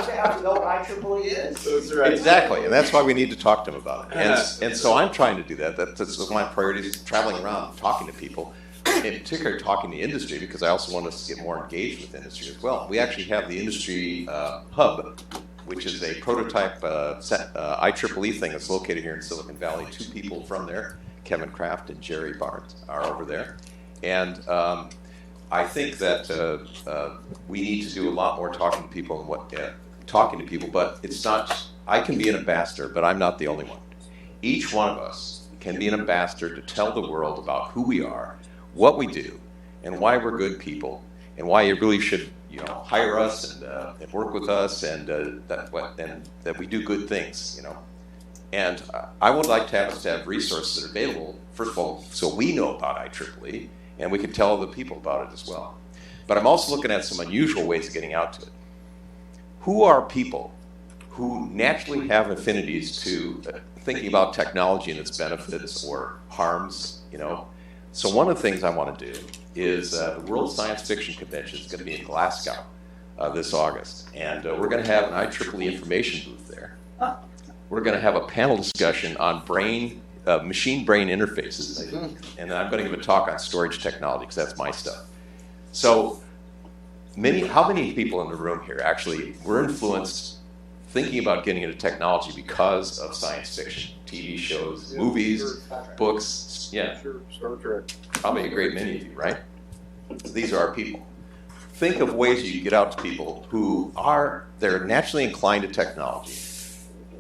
they have to know what IEEE is. That's right. Exactly, and that's why we need to talk to them about it. And so I'm trying to do that. That's one of my priorities, traveling around, talking to people, in particular talking to industry, because I also want us to get more engaged with industry as well. We actually have the industry hub, which is a prototype IEEE thing that's located here in Silicon Valley. 2 people from there, Kevin Kraft and Jerry Barnes, are over there. And I think that we need to do a lot more talking to people but it's not, I can be an ambassador, but I'm not the only one. Each one of us can be an ambassador to tell the world about who we are, what we do, and why we're good people, and why you really should, hire us and work with us, and that we do good things, And I would like to have us to have resources that are available, first of all, so we know about IEEE, and we can tell other people about it as well. But I'm also looking at some unusual ways of getting out to it. Who are people who naturally have affinities to thinking about technology and its benefits or harms, So one of the things I want to do is the World Science Fiction Convention is going to be in Glasgow this August. And we're going to have an IEEE information booth there. We're going to have a panel discussion on machine-brain interfaces. And then I'm going to give a talk on storage technology, because that's my stuff. So how many people in the room here actually were influenced thinking about getting into technology because of science fiction, TV shows, movies, books. Yeah, Sure, Star Trek. probably a great many of you, right? These are our people. Think of ways you can get out to people who they're naturally inclined to technology,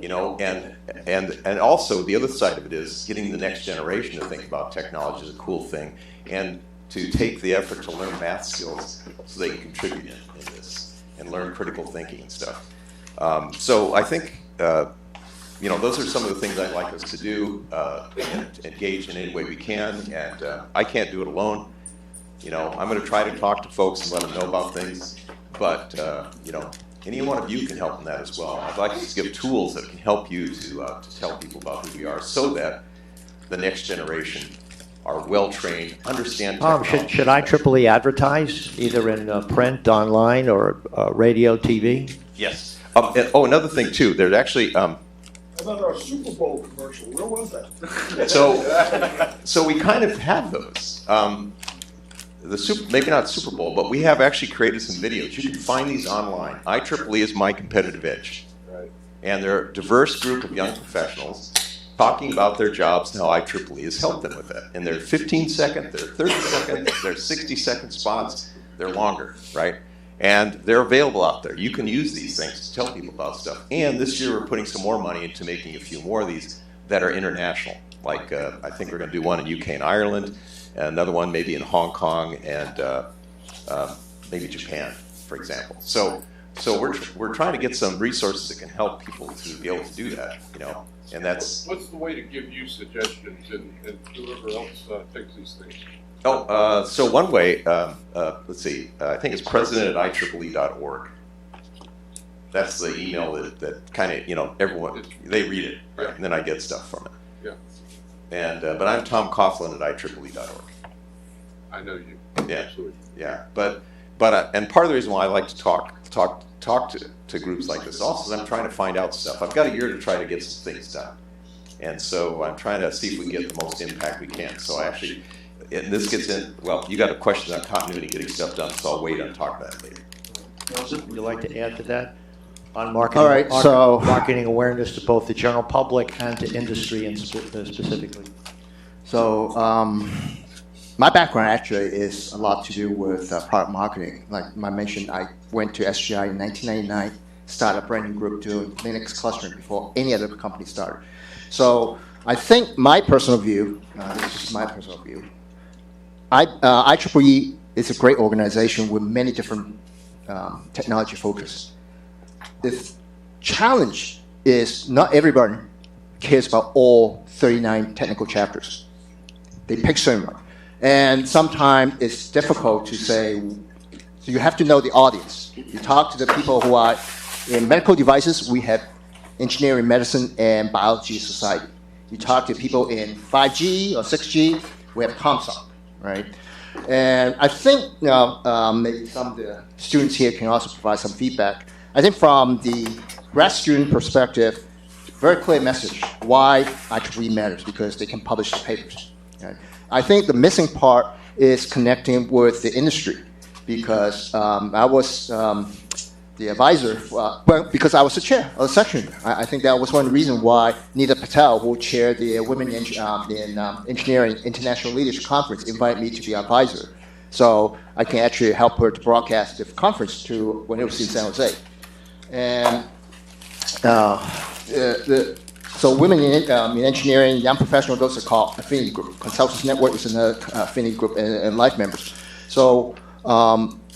you know, and also the other side of it is getting the next generation to think about technology as a cool thing and to take the effort to learn math skills so they can contribute in this and learn critical thinking and stuff. So I think, you know, those are some of the things I'd like us to do, and engage in any way we can, and I can't do it alone. You know, I'm going to try to talk to folks and let them know about things, but, you know, any one of you can help in that as well. I'd like to give tools that can help you to tell people about who we are so that the next generation are well-trained, understand Tom, technology. should IEEE advertise either in print, online, or radio, TV? Yes. Another thing, too, there's actually... Another Super Bowl commercial. Where was that? So we kind of have those. Maybe not Super Bowl, but we have actually created some videos. You can find these online. IEEE is my competitive edge. Right. And they're a diverse group of young professionals talking about their jobs and how IEEE has helped them with it. And they're 15-second, they're 30-second, they're 60-second spots, they're longer, right? And they're available out there. You can use these things to tell people about stuff. And this year we're putting some more money into making a few more of these that are international. Like I think we're going to do one in UK and Ireland, and another one maybe in Hong Kong and maybe Japan, for example. So we're trying to get some resources that can help people to be able to do that, you know. And that's What's the way to give you suggestions and whoever else thinks these things? so one way. Let's see. I think it's president@IEEE.org. That's the email that kind of, you know, everyone, they read it, right? And then I get stuff from it. Yeah. And but I'm Tom Coughlin at IEEE.org. I know you. Yeah. Absolutely. Yeah, but and part of the reason why I like to talk to groups like this also is I'm trying to find out stuff. I've got a year to try to get some things done, and so I'm trying to see if we can get the most impact we can. So I actually, and this gets in. Well, you got a question on continuity, getting stuff done, so I'll wait on talking about it later. Joseph, would you like to add to that? On marketing, All right, so- marketing awareness to both the general public and to industry and specifically. So my background actually is a lot to do with product marketing. Like I mentioned, I went to SGI in 1999, started a brand new group doing Linux clustering before any other company started. So I think my personal view, this is my personal view, IEEE is a great organization with many different technology focus. The challenge is not everyone cares about all 39 technical chapters. They pick certain one. And sometimes it's difficult to say, so you have to know the audience. You talk to the people who are in medical devices, we have engineering, medicine, and biology society. You talk to people in 5G or 6G, we have ComSoc, right? And I think maybe some of the students here can also provide some feedback. I think from the grad student perspective, very clear message why IEEE matters, because they can publish the papers. Right? I think the missing part is connecting with the industry, because I was the advisor, because I was the chair of the section. I think that was one of the reasons why Nita Patel, who chaired the Women in Engineering International Leadership Conference, invited me to be advisor. So I can actually help her to broadcast the conference to when it was in San Jose. And so women in engineering, young professionals, those are called affinity group. Consultants Network is another affinity group, and life members. So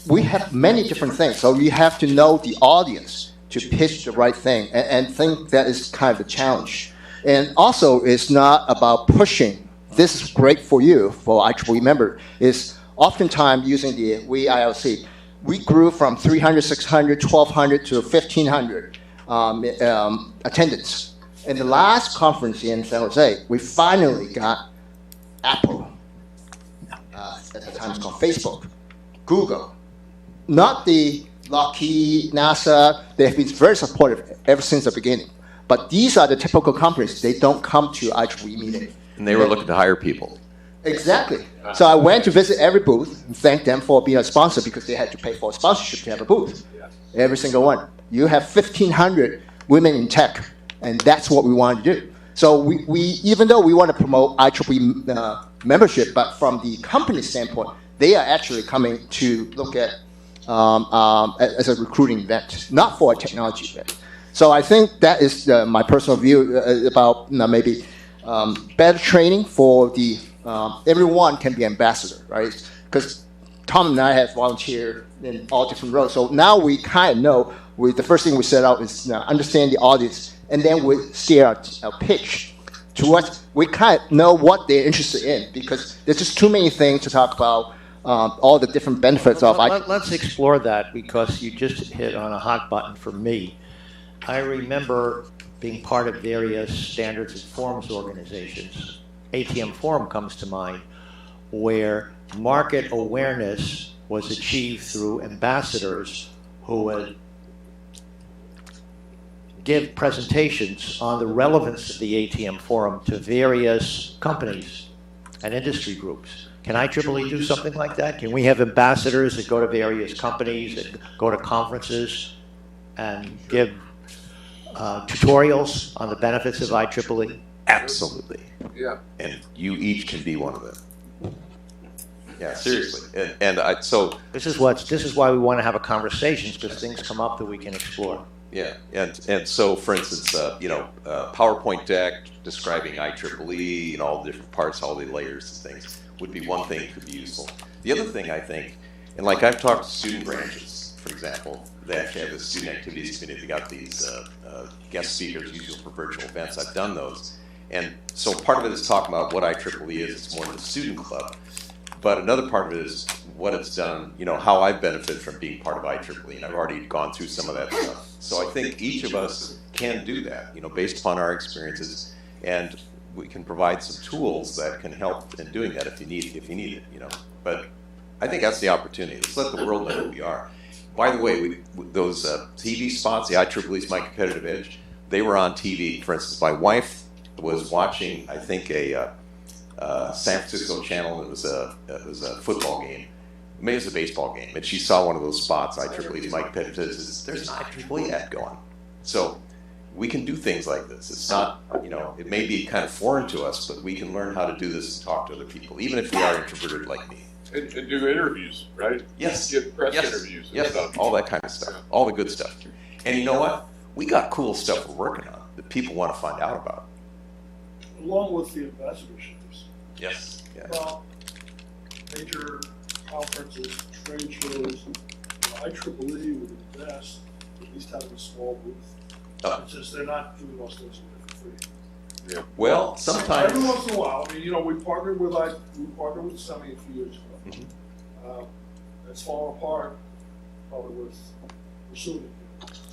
we have many different things. So you have to know the audience to pitch the right thing, and think that is kind of a challenge. And also, it's not about pushing. This is great for you, for IEEE member. Is oftentimes using the ILC. We grew from 300, 600, 1,200 to 1,500 attendance. In the last conference in San Jose, we finally got Apple, at the time it's called Facebook, Google, not the Lockheed, NASA. They have been very supportive ever since the beginning. But these are the typical companies. They don't come to IEEE meeting. And they were looking to hire people. Exactly. So I went to visit every booth and thank them for being a sponsor, because they had to pay for a sponsorship to have a booth. Every single one. You have 1,500 women in tech, and that's what we want to do. So we even though we want to promote IEEE membership, but from the company standpoint, they are actually coming to look at as a recruiting event, not for a technology event. So I think that is my personal view about maybe better training for the everyone can be ambassador, right? Because Tom and I have volunteered in all different roles. So now we kind of know. The first thing we set out is understand the audience, and then we steer our pitch to what we kind of know what they're interested in, because there's just too many things to talk about. All the different benefits of IEEE. Let's explore that, because you just hit on a hot button for me. I remember being part of various standards and forums organizations. ATM Forum comes to mind, where market awareness was achieved through ambassadors who would give presentations on the relevance of the ATM Forum to various companies and industry groups. Can IEEE do something like that? Can we have ambassadors that go to various companies, that go to conferences and give tutorials on the benefits of IEEE? Absolutely. Yeah. And you each can be one of them. Yeah, seriously. So This is why we want to have a conversation, because things come up that we can explore. yeah, and so for instance, PowerPoint deck describing IEEE and all the different parts, all the layers and things would be one thing that could be useful. The other thing I think, and like I've talked to student branches, for example, that have a student activities committee. They got these guest speakers usually for virtual events. I've done those, and so part of it is talking about what IEEE is. It's more than a student club, but another part of it is what it's done. How I've benefited from being part of IEEE, and I've already gone through some of that stuff. So I think each of us can do that, based upon our experiences, and we can provide some tools that can help in doing that if you need it. But I think that's the opportunity. Let's let the world know who we are. By the way, those TV spots, the IEEE is My Competitive Edge, they were on TV. For instance, my wife was watching, I think, a San Francisco channel. It was a football game. Maybe it was a baseball game, and she saw one of those spots. IEEE is My Competitive Edge. There's an IEEE ad going. So we can do things like this. It's not, it may be kind of foreign to us, but we can learn how to do this and talk to other people, even if we are introverted like me. And do interviews, right? Yes. Get press interviews and Yes. stuff. All that kind of stuff. All the good stuff. And you know what? We got cool stuff we're working on that people want to find out about. Along with the ambassadorships. Yes. Yeah. Well, major conferences, trade shows, IEEE would invest at least having a small booth. Since they're not doing most things for free. Yeah. Well, Every sometimes. once in a while, we partnered with Semi a few years ago. Mhm. It's fallen apart, probably with pursuing it.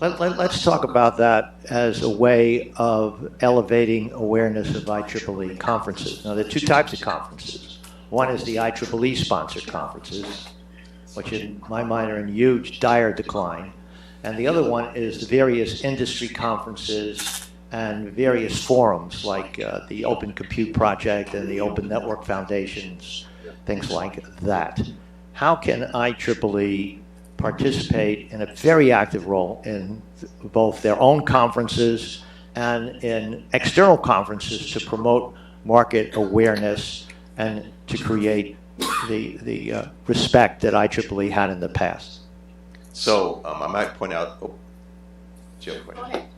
Let's talk about that as a way of elevating awareness of IEEE conferences. Now, there are two types of conferences. One is the IEEE sponsored conferences, which in my mind are in huge, dire decline. And the other one is the various industry conferences and various forums like the Open Compute Project and the Open Network Foundations, things like that. How can IEEE participate in a very active role in both their own conferences and in external conferences to promote market awareness and to create the respect that IEEE had in the past? So I might point out. Oh, do you have a question? Go ahead.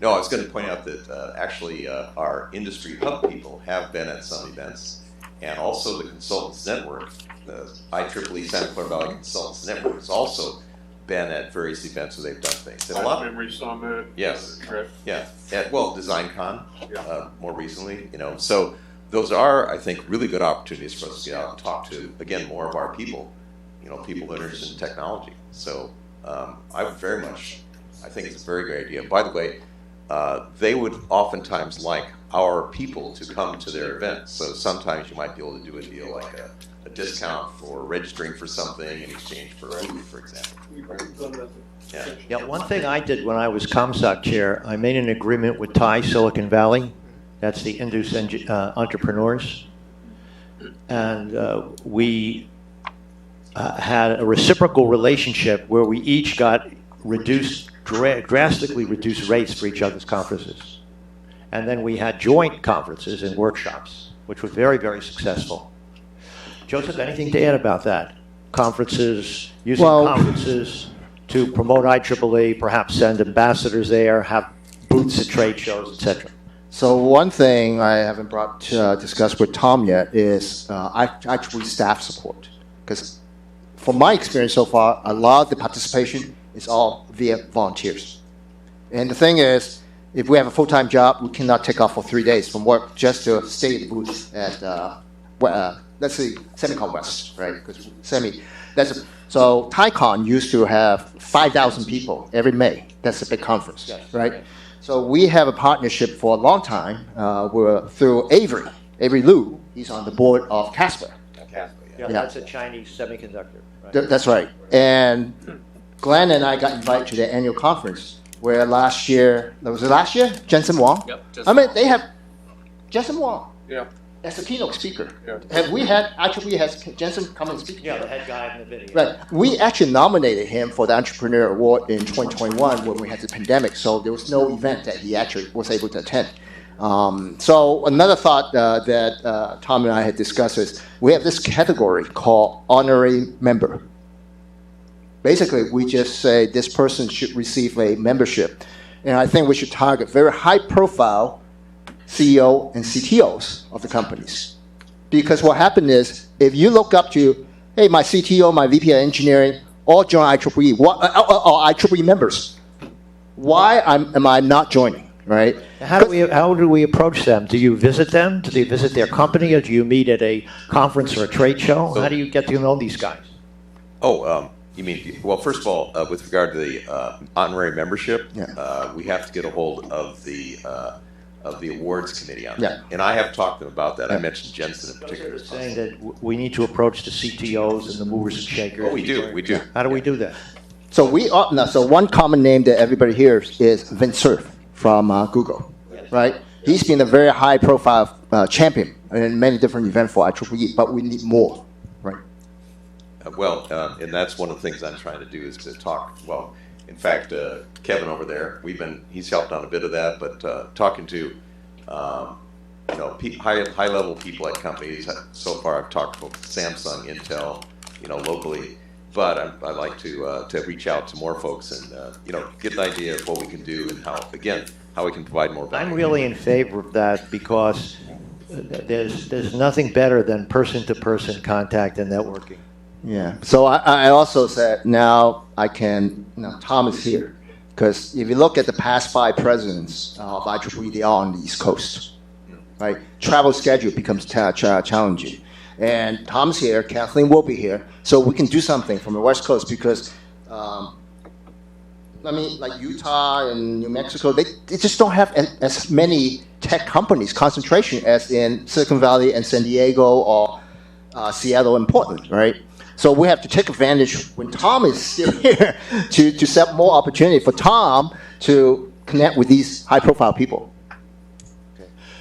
No, I was going to point out that actually our industry hub people have been at some events, and also the Consultants Network, the IEEE Santa Clara Valley Consultants Network, has also been at various events where they've done things. And a lot. Memory Summit. Yes. Trip. Yeah. Well, DesignCon, Yeah. more recently, So those are, I think, really good opportunities for us to get out and talk to, again, more of our people, people that are interested in technology. So I think it's a very great idea. By the way, they would oftentimes like our people to come to their events. So sometimes you might be able to do a deal like a discount for registering for something in exchange for a booth, for example. We've done that. Yeah. Yeah, one thing I did when I was ComSoc chair, I made an agreement with Thai Silicon Valley. That's the Indus entrepreneurs. And we had a reciprocal relationship where we each got reduced drastically reduce rates for each other's conferences. And then we had joint conferences and workshops, which were very, very successful. Joseph, anything to add about that? Conferences, using conferences to promote IEEE, perhaps send ambassadors there, have booths at trade shows, etc. So one thing I haven't discussed with Tom yet is IEEE staff support. Because from my experience so far, a lot of the participation is all via volunteers. And the thing is, if we have a full-time job, we cannot take off for 3 days from work just to stay at the booth at, let's say, Semicon West, right? Because so TICON used to have 5,000 people every May. That's a big conference, right? So we have a partnership for a long time. We're through Avery Liu. He's on the board of Casper. Yeah, that's a Chinese semiconductor. Right? That's right. And Glenn and I got invited to the annual conference where last year, Jensen Wong? Yep. They have Jensen Wong. Yeah. As a keynote speaker. Yeah. Have we has Jensen come and speak? Yeah, the head guy in the video. Right. We actually nominated him for the Entrepreneur Award in 2021 when we had the pandemic, so there was no event that he actually was able to attend. So another thought that Tom and I had discussed is we have this category called honorary member. Basically, we just say this person should receive a membership. And I think we should target very high-profile CEO and CTOs of the companies. Because what happened is, if you look up to, hey, my CTO, my VP of engineering, all join IEEE, or IEEE members, why am I not joining, right? How do we approach them? Do you visit them? Do they visit their company, or do you meet at a conference or a trade show? How do you get to know these guys? You mean, well, first of all, with regard to the honorary membership, we have to get a hold of the awards committee on that. Yeah. And I have talked to them about that. I mentioned Jensen in particular. Saying that we need to approach the CTOs and the movers and shakers. Oh, we do. How do we do that? So so one common name that everybody hears is Vint Cerf from Google, right? He's been a very high-profile champion in many different events for IEEE, but we need more, right? And that's one of the things I'm trying to do is to talk. Well, in fact, Kevin over there, he's helped on a bit of that, but talking to high-level people at companies. So far, I've talked to Samsung, Intel, locally. But I like to reach out to more folks and get an idea of what we can do and how we can provide more value. I'm really in favor of that because there's nothing better than person-to-person contact and networking. Yeah. So I also said now Tom is here because if you look at the past 5 presidents of IEEE, they are on the East Coast, right? Travel schedule becomes challenging. And Tom's here, Kathleen will be here, so we can do something from the West Coast because, like Utah and New Mexico, they just don't have as many tech companies concentration as in Silicon Valley and San Diego or Seattle and Portland, right? So we have to take advantage when Tom is still here to set more opportunity for Tom to connect with these high-profile people.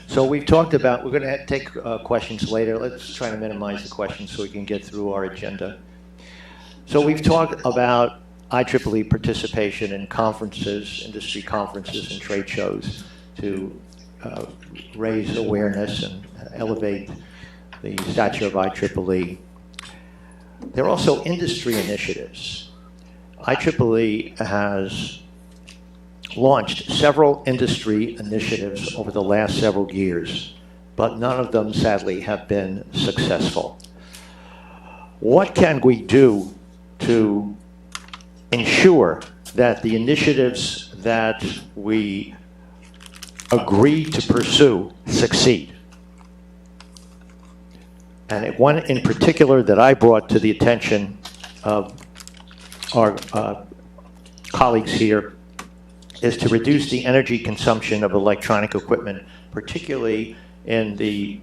So we've talked about, we're going to take questions later. Let's try to minimize the questions so we can get through our agenda. So we've talked about IEEE participation in conferences, industry conferences and trade shows to raise awareness and elevate the stature of IEEE. There are also industry initiatives. IEEE has launched several industry initiatives over the last several years, but none of them, sadly, have been successful. What can we do to ensure that the initiatives that we agree to pursue succeed? And one in particular that I brought to the attention of our colleagues here is to reduce the energy consumption of electronic equipment, particularly in the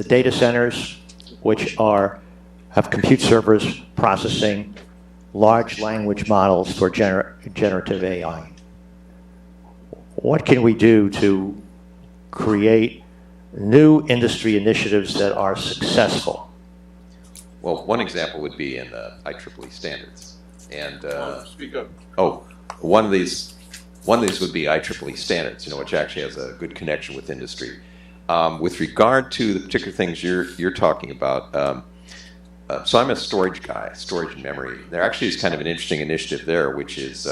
data centers, which have compute servers processing large language models for generative AI. What can we do to create new industry initiatives that are successful? Well, one example would be in IEEE standards. And Speak up. one of these would be IEEE standards, which actually has a good connection with industry. With regard to the particular things you're talking about, so I'm a storage guy, storage and memory. There actually is kind of an interesting initiative there, which is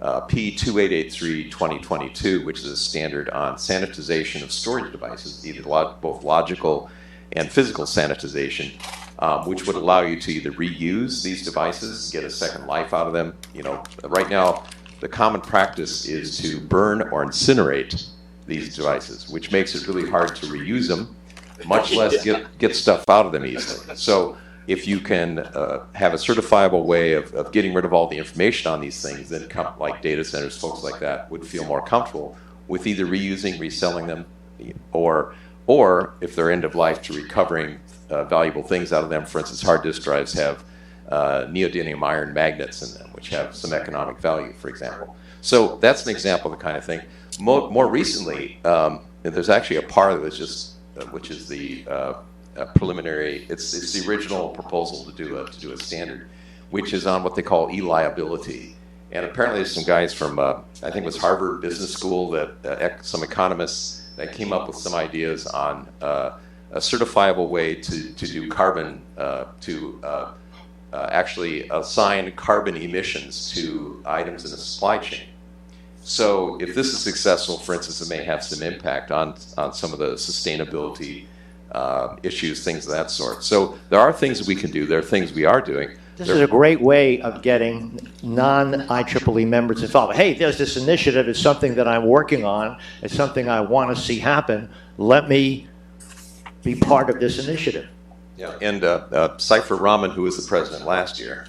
P2883-2022, which is a standard on sanitization of storage devices, either both logical and physical sanitization, which would allow you to either reuse these devices, get a second life out of them. Right now, the common practice is to burn or incinerate these devices, which makes it really hard to reuse them, much less get stuff out of them easily. So if you can have a certifiable way of getting rid of all the information on these things, then like data centers, folks like that would feel more comfortable with either reusing, reselling them, or if they're end of life, to recovering valuable things out of them. For instance, hard disk drives have neodymium iron magnets in them, which have some economic value, for example. So that's an example of the kind of thing. More recently, there's actually a part of it which is the preliminary. It's the original proposal to do a standard, which is on what they call e-liability. And apparently, there's some guys from I think it was Harvard Business School, that some economists that came up with some ideas on a certifiable way to do carbon actually assign carbon emissions to items in the supply chain. So if this is successful, for instance, it may have some impact on some of the sustainability issues, things of that sort. So there are things that we can do. There are things we are doing. This is a great way of getting non-IEEE members involved. Hey, there's this initiative. It's something that I'm working on. It's something I want to see happen. Let me be part of this initiative. Yeah, and Cypher Rahman, who was the president last year,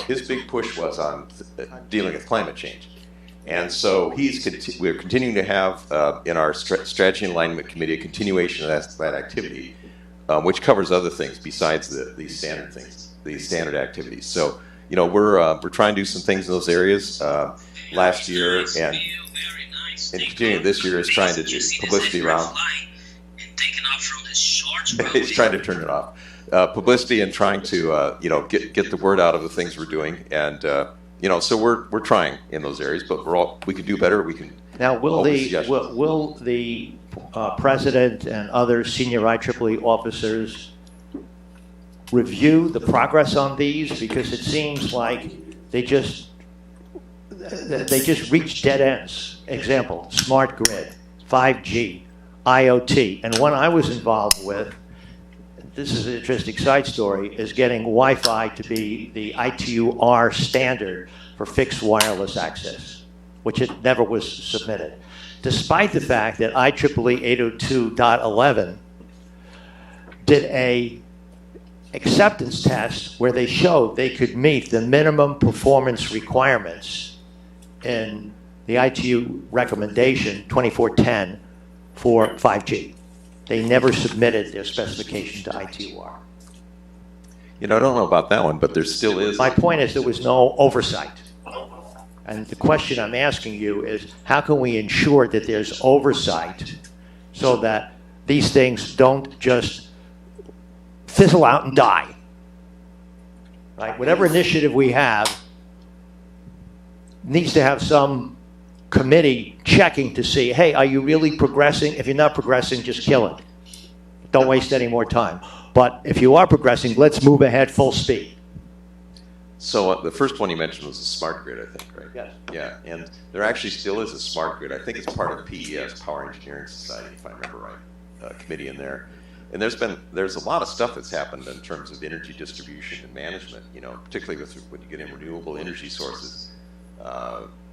his big push was on dealing with climate change. And so we're continuing to have in our Strategy and Alignment Committee a continuation of that activity, which covers other things besides these standard things, these standard activities. So, we're trying to do some things in those areas last year, and continuing this year is trying to do publicity around. He's trying to turn it off. Publicity and trying to get the word out of the things we're doing, and so we're trying in those areas, but we can do better. We can. Now, will the president and other senior IEEE officers review the progress on these? Because it seems like they just reach dead ends. Example: smart grid, 5G, IoT, and one I was involved with. This is an interesting side story, is getting Wi-Fi to be the ITU-R standard for fixed wireless access, which it never was submitted, despite the fact that IEEE 802.11 did a acceptance test where they showed they could meet the minimum performance requirements in the ITU recommendation 2410 for 5G. They never submitted their specification to ITU-R. I don't know about that one, but there still is. My point is there was no oversight. And the question I'm asking you is, how can we ensure that there's oversight so that these things don't just fizzle out and die? Right? Whatever initiative we have needs to have some committee checking to see, hey, are you really progressing? If you're not progressing, just kill it. Don't waste any more time. But if you are progressing, let's move ahead full speed. So the first one you mentioned was a smart grid, I think, right? Yes. Yeah, and there actually still is a smart grid. I think it's part of PES, Power Engineering Society, if I remember right, committee in there. And there's a lot of stuff that's happened in terms of energy distribution and management, particularly when you get in renewable energy sources.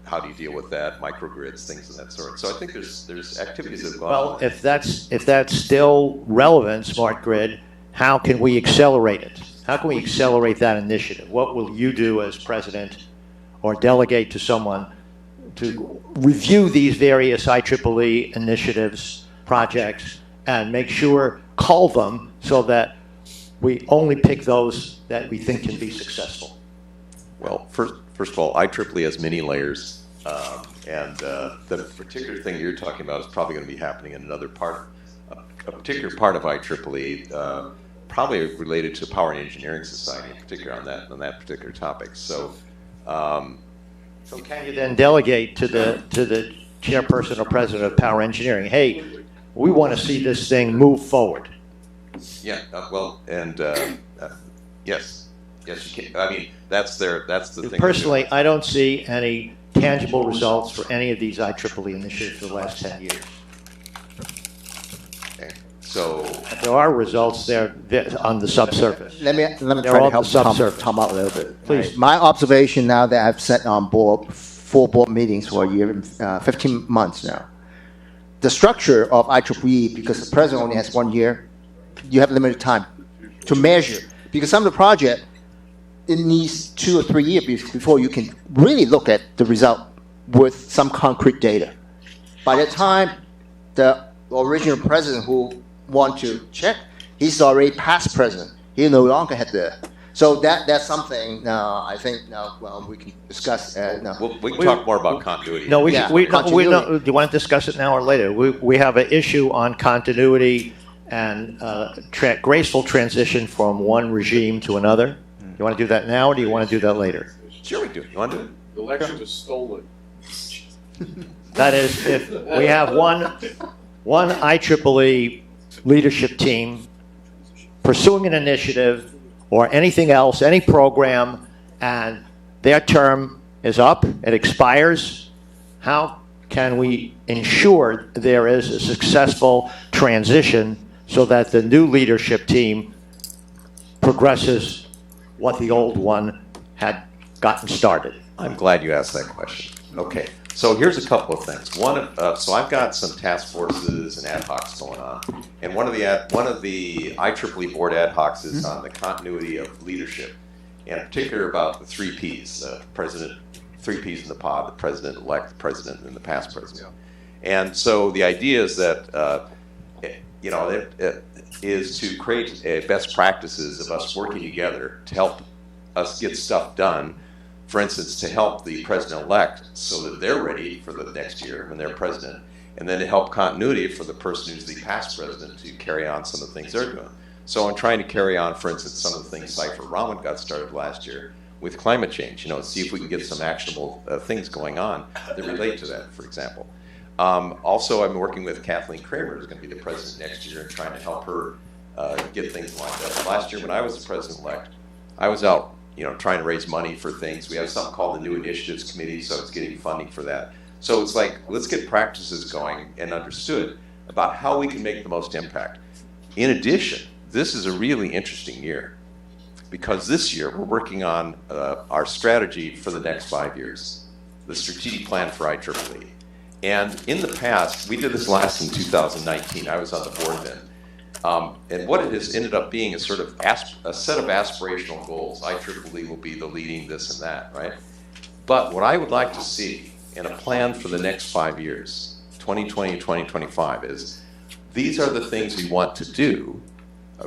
How do you deal with that? Microgrids, things of that sort. So I think there's activities that have gone on. Well, if that's still relevant, smart grid, how can we accelerate it? How can we accelerate that initiative? What will you do as president or delegate to someone to review these various IEEE initiatives, projects, and make sure, cull them so that we only pick those that we think can be successful? Well, first of all, IEEE has many layers, and the particular thing you're talking about is probably going to be happening in another part, a particular part of IEEE, probably related to Power and Engineering Society in particular on that particular topic. So So can you then delegate to the chairperson or president of power engineering, hey, we want to see this thing move forward? Yeah, yes, you can. I mean, that's the thing. Personally, I don't see any tangible results for any of these IEEE initiatives for the last 10 years. Okay. So There are results there on the subsurface. Let me They're try all to help the subsurface. Tom out a little bit. Please. Right. My observation now that I've sat on board 4 board meetings for a year and 15 months now. The structure of IEEE, because the president only has 1 year, you have limited time to measure. Because some of the project, it needs 2 or 3 years before you can really look at the result with some concrete data. By the time the original president who want to check, he's already past president. He no longer had the. So that's something I think we can discuss. we can talk more about continuity. No, Yeah, do you want to discuss it now or later? We have an issue on continuity and graceful transition from one regime to another. You want to do that now, or do you want to do that later? Sure, we do. You want to do it? The election was stolen. That is, if we have one IEEE leadership team pursuing an initiative or anything else, any program, and their term is up, it expires, how can we ensure there is a successful transition so that the new leadership team progresses what the old one had gotten started? I'm glad you asked that question. Okay, so here's a couple of things. So I've got some task forces and ad hocs going on, and one of the IEEE board ad hocs is on the continuity of leadership, and in particular about the 3 Ps, president, 3 Ps in the pod, the president-elect, the president, and the past president. And so the idea is that is to create best practices of us working together to help us get stuff done. For instance, to help the president-elect so that they're ready for the next year when they're president, and then to help continuity for the person who's the past president to carry on some of the things they're doing. So I'm trying to carry on, for instance, some of the things Cypher Raman got started last year with climate change, see if we can get some actionable things going on that relate to that, for example. Also, I'm working with Kathleen Kramer, who's going to be the president next year, and trying to help her get things lined up. Last year, when I was the president-elect, I was out trying to raise money for things. We have something called the New Initiatives Committee, so it's getting funding for that. So it's like, let's get practices going and understood about how we can make the most impact. In addition, this is a really interesting year because this year we're working on our strategy for the next 5 years, the strategic plan for IEEE. And in the past, we did this last in 2019. I was on the board then. And what it has ended up being is sort of a set of aspirational goals. IEEE will be the leading this and that, right? But what I would like to see in a plan for the next 5 years, 2020 and 2025, is these are the things we want to do,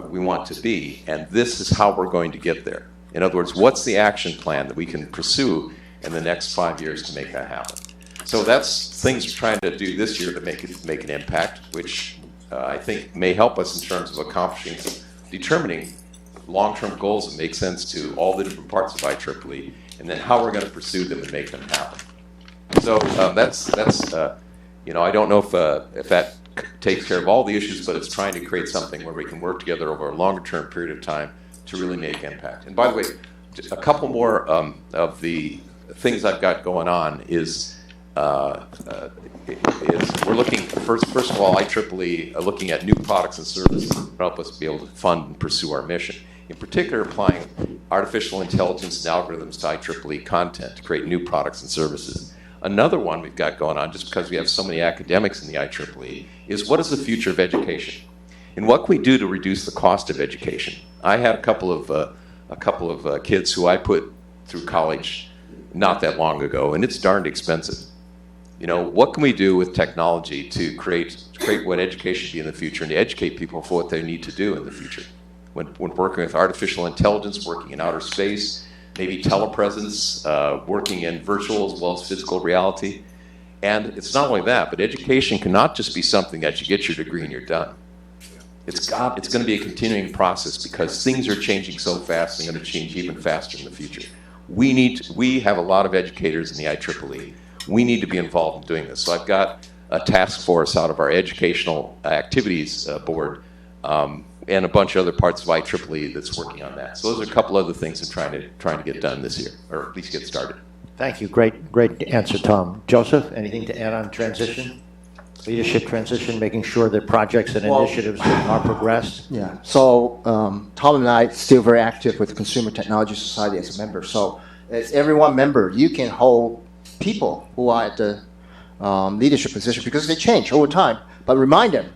we want to be, and this is how we're going to get there. In other words, what's the action plan that we can pursue in the next 5 years to make that happen? So that's things we're trying to do this year to make an impact, which I think may help us in terms of determining long-term goals that make sense to all the different parts of IEEE, and then how we're going to pursue them and make them happen. So that's I don't know if that takes care of all the issues, but it's trying to create something where we can work together over a longer-term period of time to really make impact. And by the way, a couple more of the things I've got going on is we're looking, first of all, IEEE looking at new products and services to help us be able to fund and pursue our mission. In particular, applying artificial intelligence and algorithms to IEEE content to create new products and services. Another one we've got going on, just because we have so many academics in the IEEE, is what is the future of education? And what can we do to reduce the cost of education? I had a couple of kids who I put through college not that long ago, and it's darned expensive. What can we do with technology to create what education should be in the future and to educate people for what they need to do in the future? When working with artificial intelligence, working in outer space, maybe telepresence, working in virtual as well as physical reality. And it's not only that, but education cannot just be something that you get your degree and you're done. It's going to be a continuing process because things are changing so fast and going to change even faster in the future. we have a lot of educators in the IEEE. We need to be involved in doing this. So I've got a task force out of our educational activities board and a bunch of other parts of IEEE that's working on that. So those are a couple other things I'm trying to get done this year, or at least get started. Thank you. Great answer, Tom. Joseph, anything to add on transition? Leadership transition, making sure that projects and initiatives are progressed? Yeah. So Tom and I still very active with Consumer Technology Society as a member. So as every one member, you can hold people who are at the leadership position because they change over time. But remind them,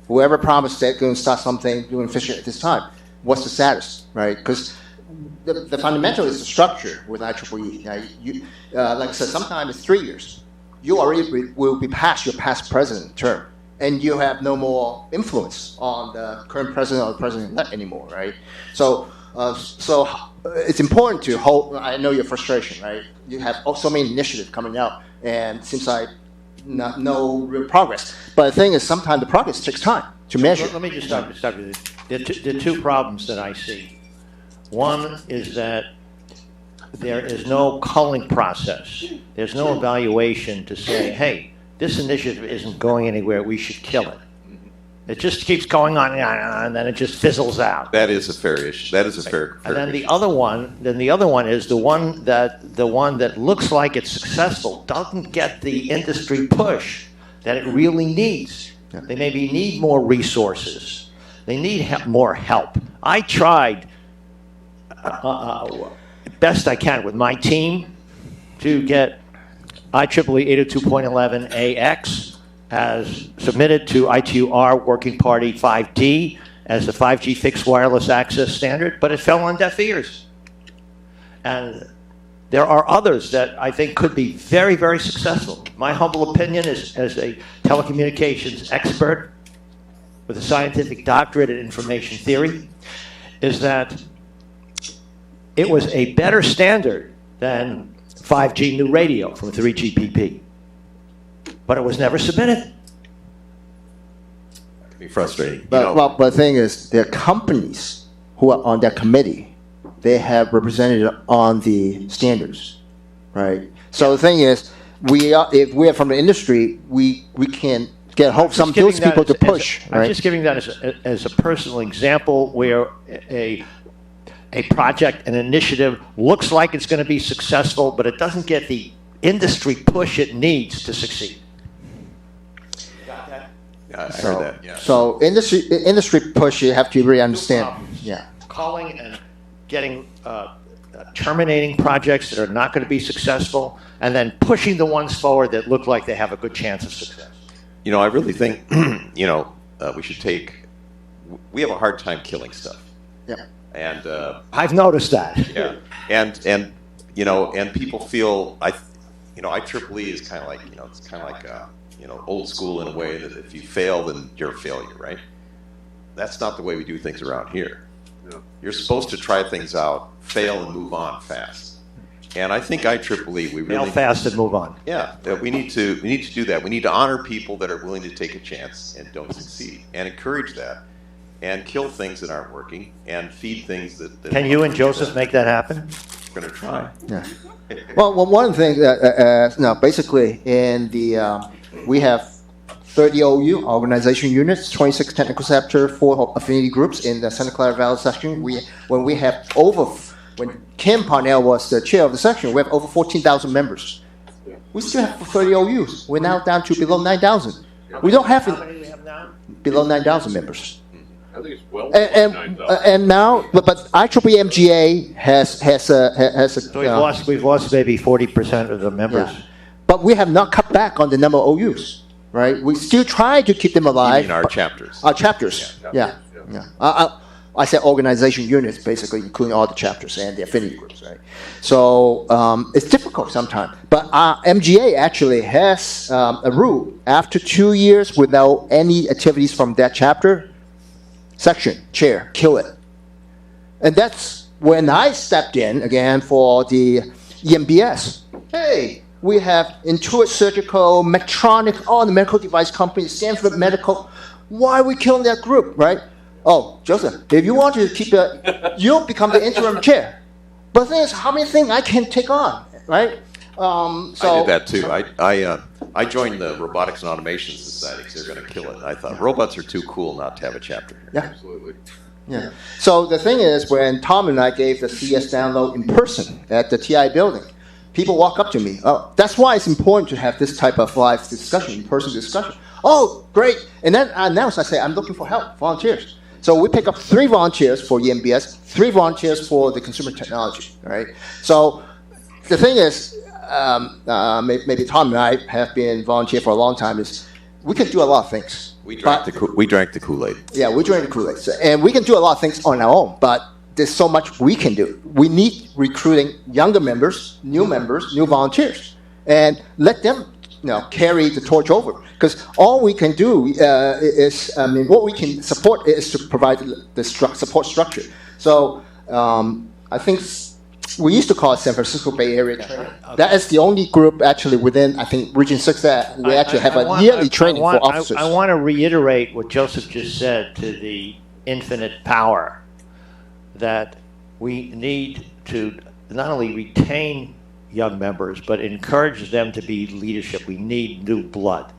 whoever promised they're going to start something doing fishing at this time, what's the status, right? Because the fundamental is the structure with IEEE. Like I said, sometimes it's 3 years. You already will be past your past president term, and you have no more influence on the current president or the president-elect anymore, right? So it's important to hold. I know your frustration, right? You have so many initiatives coming out, and it seems like no real progress. But the thing is, sometimes the progress takes time to measure. Let me just start with the two problems that I see. One is that there is no culling process. There's no evaluation to say, hey, this initiative isn't going anywhere, we should kill it. It just keeps going on and on, and then it just fizzles out. That is a fair issue. That is a fair And then issue. the other one is the one that looks like it's successful doesn't get the industry push that it really needs. They maybe need more resources. They need more help. I tried best I can with my team to get IEEE 802.11ax as submitted to ITUR Working Party 5D as the 5G fixed wireless access standard, but it fell on deaf ears. And there are others that I think could be very, very successful. My humble opinion is, as a telecommunications expert with a scientific doctorate in information theory, is that it was a better standard than 5G new radio from 3GPP. But it was never submitted. It can be frustrating. But the thing is, there are companies who are on that committee. They have represented on the standards, right? So the thing is, if we are from the industry, we can get hold some of those people to push. I'm just giving that as a personal example where a project, an initiative looks like it's going to be successful, but it doesn't get the industry push it needs to succeed. Got that? Yeah, I heard that. Yeah. So industry push, you have to really understand. Yeah. Calling and getting terminating projects that are not going to be successful, and then pushing the ones forward that look like they have a good chance of success. I really think, we should we have a hard time killing stuff. Yeah. And I've noticed that. yeah, and people feel IEEE is kind of like it's kind of like old school in a way that if you fail, then you're a failure, right? That's not the way we do things around here. No. You're supposed to try things out, fail, and move on fast. And I think IEEE, we Fail really fast and move on. yeah, we need to do that. We need to honor people that are willing to take a chance and don't succeed, and encourage that. And kill things that aren't working, and feed things that Can you and Joseph make that happen? We're going to try. Yeah. Well, one thing, basically, in the we have 30 OU organization units, 26 technical chapter, 4 affinity groups in the Santa Clara Valley section. When Kim Parnell was the chair of the section, we have over 14,000 members. We still have 30 OUs. We're now down to below 9,000. We don't have How many do we have now? below 9,000 members. I think it's well And, over 9,000. and now, but IEEE MGA has a. So we've lost maybe 40% of the members. Yeah. But we have not cut back on the number of OUs, right? We still try to keep them alive. In our chapters. Our chapters, yeah. I said organization units, basically, including all the chapters and the affinity groups, right? So it's difficult sometimes. But our MGA actually has a rule. After 2 years without any activities from that chapter, section, chair, kill it. And that's when I stepped in again for the EMBS. Hey, we have Intuit Surgical, Medtronic, all the medical device companies, Stanford Medical. Why are we killing that group, right? Oh, Joseph, if you want to keep you'll become the interim chair. But the thing is, how many things I can take on, right? I did that too. I joined the Robotics and Automation Society because they're going to kill it. I thought robots are too cool not to have a chapter. Yeah. Absolutely. Yeah. So the thing is, when Tom and I gave the CS download in person at the TI building, people walk up to me. Oh, that's why it's important to have this type of live discussion, in-person discussion. Oh, great. And then I announce, I say, I'm looking for help, volunteers. So we pick up 3 volunteers for EMBS, 3 volunteers for the consumer technology, right? So the thing is, maybe Tom and I have been volunteer for a long time, is we can do a lot of things. We drank the Kool-Aid. Yeah, we drank the Kool-Aid. And we can do a lot of things on our own, but there's so much we can do. We need recruiting younger members, new volunteers, and let them carry the torch over. Because all we can do is, what we can support is to provide the support structure. So I think we used to call it San Francisco Bay Area Training. Okay. That is the only group actually within, I think, Region 6 that we actually have a yearly training for officers. I want to reiterate what Joseph just said to the infinite power, that we need to not only retain young members, but encourage them to be leadership. We need new blood.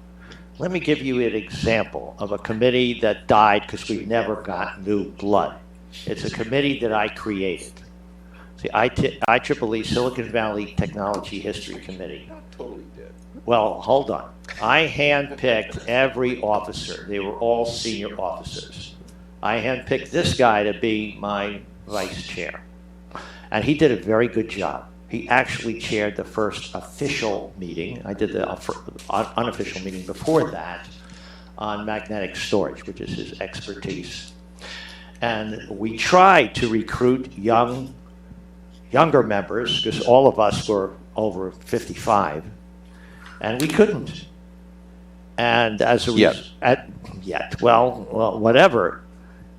Let me give you an example of a committee that died because we never got new blood. It's a committee that I created. The IEEE Silicon Valley Technology History Committee. Not totally dead. Well, hold on. I handpicked every officer. They were all senior officers. I handpicked this guy to be my vice chair. And he did a very good job. He actually chaired the first official meeting. I did the unofficial meeting before that on magnetic storage, which is his expertise. And we tried to recruit younger members, because all of us were over 55, and we couldn't. And as a whatever.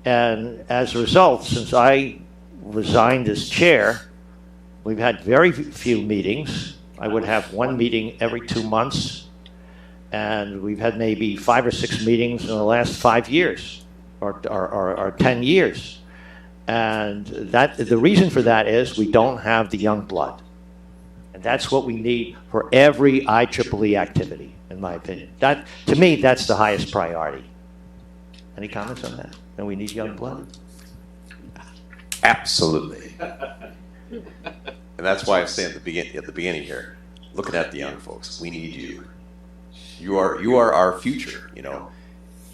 And as a result, since I resigned as chair, we've had very few meetings. I would have 1 meeting every 2 months, and we've had maybe 5 or 6 meetings in the last 5 years, or 10 years. And the reason for that is we don't have the young blood. And that's what we need for every IEEE activity, in my opinion. That, to me, that's the highest priority. Any comments on that? And we need young blood? Absolutely. And that's why I say at the beginning here, looking at the young folks, we need you. You are our future,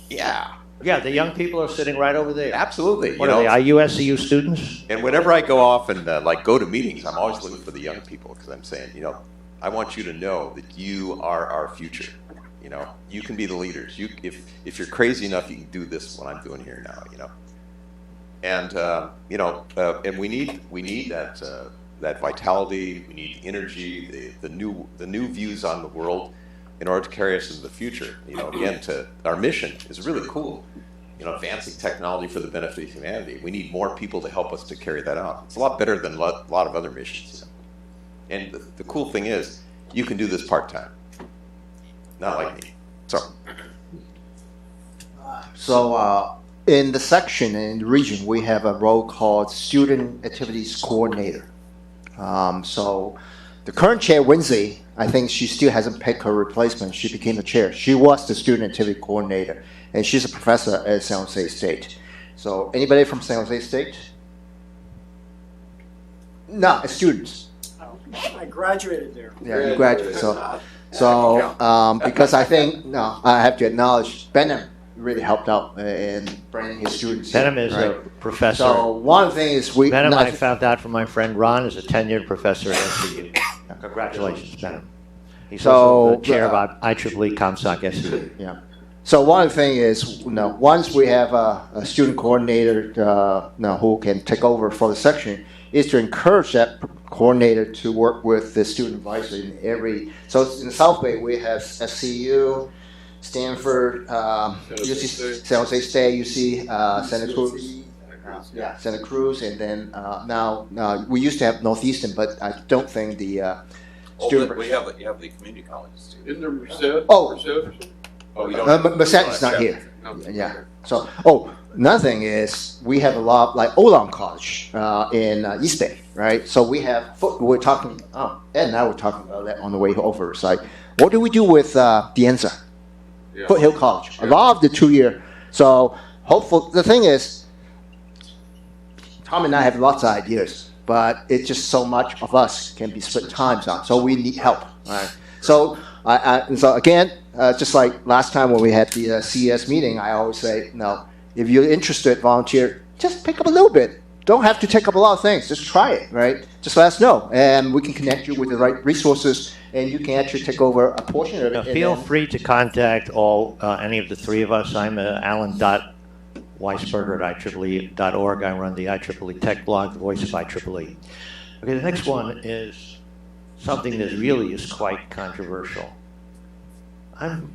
Yeah. Yeah, the young people are sitting right over there. Absolutely. What are they, IUSCU students? And whenever I go off and go to meetings, I'm always looking for the young people, because I'm saying, I want you to know that you are our future. You can be the leaders. If you're crazy enough, you can do this, what I'm doing here now. And and we need that vitality. We need energy, the new views on the world, in order to carry us into the future. Again, our mission is really cool. Advancing technology for the benefit of humanity. We need more people to help us to carry that out. It's a lot better than a lot of other missions. And the cool thing is, you can do this part-time. Not like me. So in the section and in the region, we have a role called Student Activities Coordinator. So the current chair, Wednesday, I think she still hasn't picked her replacement. She became the chair. She was the Student Activity Coordinator, and she's a professor at San Jose State. So anybody from San Jose State? No, it's students. I graduated there. Yeah, you graduated. So because I think, I have to acknowledge, Benham really helped out in bringing his students. Benham is a professor. So one thing is Benham, I found out from my friend Ron, is a tenured professor at SCU. Congratulations, Benham. He's also the chair of IEEE ComSoc SCU. Yeah. So one thing is, once we have a student coordinator who can take over for the section, is to encourage that coordinator to work with the student advisor in every. So in the South Bay, we have SCU, Stanford, UC, San Jose State, UC, Santa Cruz. Santa Cruz, and then now we used to have Northeastern, but I don't think the student. You have the community colleges too. Isn't there Merced? Oh. Merced or something? Oh, we don't. But Santa's not here. Yeah. So, another thing is we have a lot like Olam College in East Bay, right? So we're talking. Ed and I were talking about that on the way over. It's like, what do we do with Dienza, Yeah. Foothill College? A lot of the 2-year. So, hopeful. The thing is, Tom and I have lots of ideas, but it's just so much of us can be split times on. So we need help, right? So, so again, just like last time when we had the CES meeting, I always say, no, if you're interested, volunteer, just pick up a little bit. Don't have to take up a lot of things. Just try it, right? Just let us know, and we can connect you with the right resources, and you can actually take over a portion of it. Now, and feel then- free to contact any of the three of us. I'm Alan.Weissberger at IEEE.org. I run the IEEE Tech blog, the voice of IEEE. Okay, the next one is something that really is quite controversial. I'm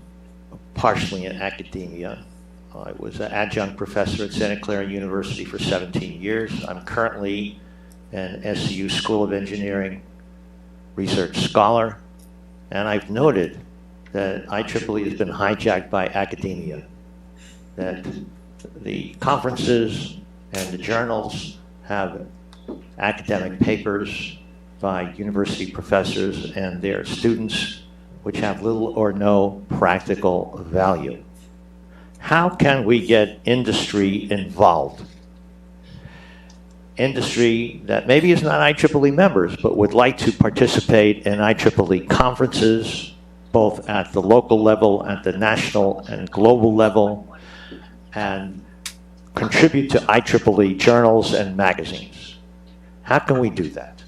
partially in academia. I was an adjunct professor at Santa Clara University for 17 years. I'm currently an SCU School of Engineering research scholar, and I've noted that IEEE has been hijacked by academia, that the conferences and the journals have academic papers by university professors and their students which have little or no practical value. How can we get industry involved? Industry that maybe is not IEEE members, but would like to participate in IEEE conferences, both at the local level, at the national and global level, and contribute to IEEE journals and magazines. How can we do that?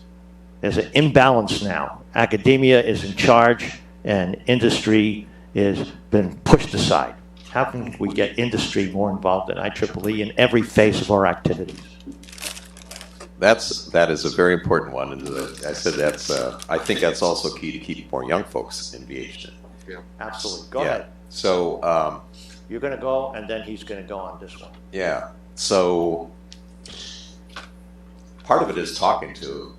There's an imbalance now. Academia is in charge and industry is been pushed aside. How can we get industry more involved in IEEE in every phase of our activities? That is a very important one, and I said I think that's also key to keep more young folks engaged in. Yeah. Absolutely. Go ahead. So You're going to go, and then he's going to go on this one. yeah, so part of it is talking to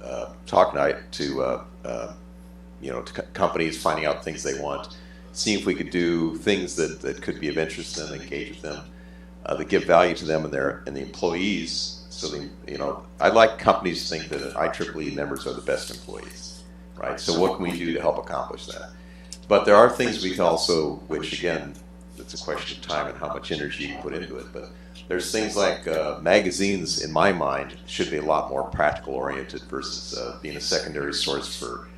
companies, finding out things they want, seeing if we could do things that could be of interest to them, engage with them, that give value to them and the employees. So I like companies to think that IEEE members are the best employees, right? So what can we do to help accomplish that? But there are things we can also, which again, it's a question of time and how much energy you put into it. But there's things like magazines, in my mind, should be a lot more practical oriented versus being a secondary source for,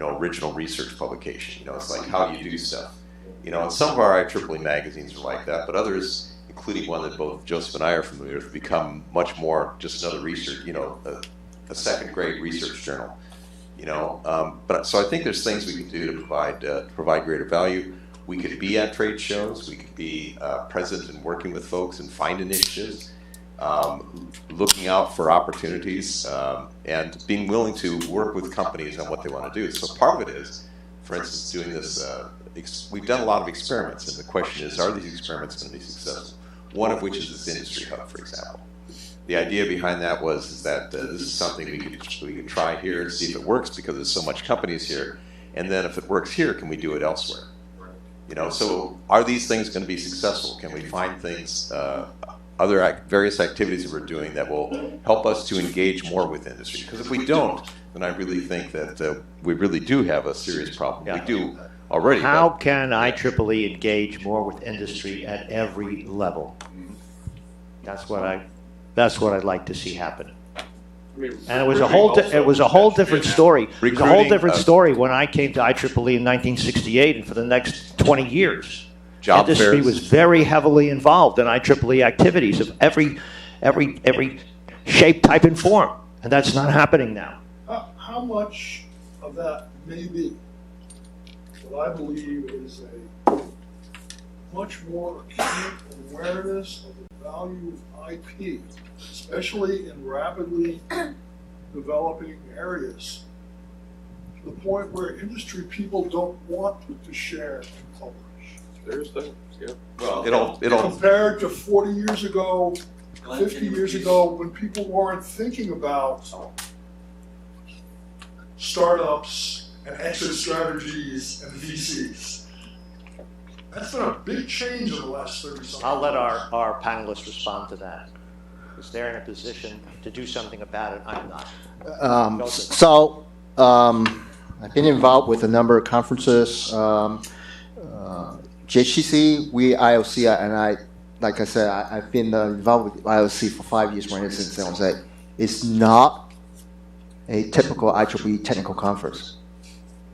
original research publication. It's like how do you do stuff. And some of our IEEE magazines are like that, but others, including one that both Joseph and I are familiar with, become much more just another research, a second grade research journal. But so I think there's things we can do to provide greater value. We could be at trade shows. We could be present and working with folks and find initiatives, looking out for opportunities, and being willing to work with companies on what they want to do. So part of it is, for instance, doing this. We've done a lot of experiments, and the question is, are these experiments going to be successful? One of which is this industry hub, for example. The idea behind that is that this is something we could try here and see if it works because there's so much companies here, and then if it works here, can we do it elsewhere? So are these things going to be successful? Can we find things, various activities that we're doing that will help us to engage more with industry? Because if we don't, then I really think that we really do have a serious problem. Yeah. We do already. How can IEEE engage more with industry at every level? That's what I'd like to see happen. And it was a whole different story. It was a whole different story when I came to IEEE in 1968, and for the next 20 years, Job industry fairs. was very heavily involved in IEEE activities of every shape, type, and form, and that's not happening now. How much of that may be what I believe is a much more acute awareness of the value of IP, especially in rapidly developing areas, to the point where industry people don't want to share and publish. There's that, yeah. Well, it'll Compared to 40 years ago, 50 years ago, when people weren't thinking about startups and exit strategies and VCs. That's been a big change in the last 30-something. I'll let our panelists respond to that. Because they're in a position to do something about it. I'm not. I've been involved with a number of conferences. JCC, IOC, and like I said, I've been involved with IOC for 5 years when it's in San Jose. It's not a typical IEEE technical conference.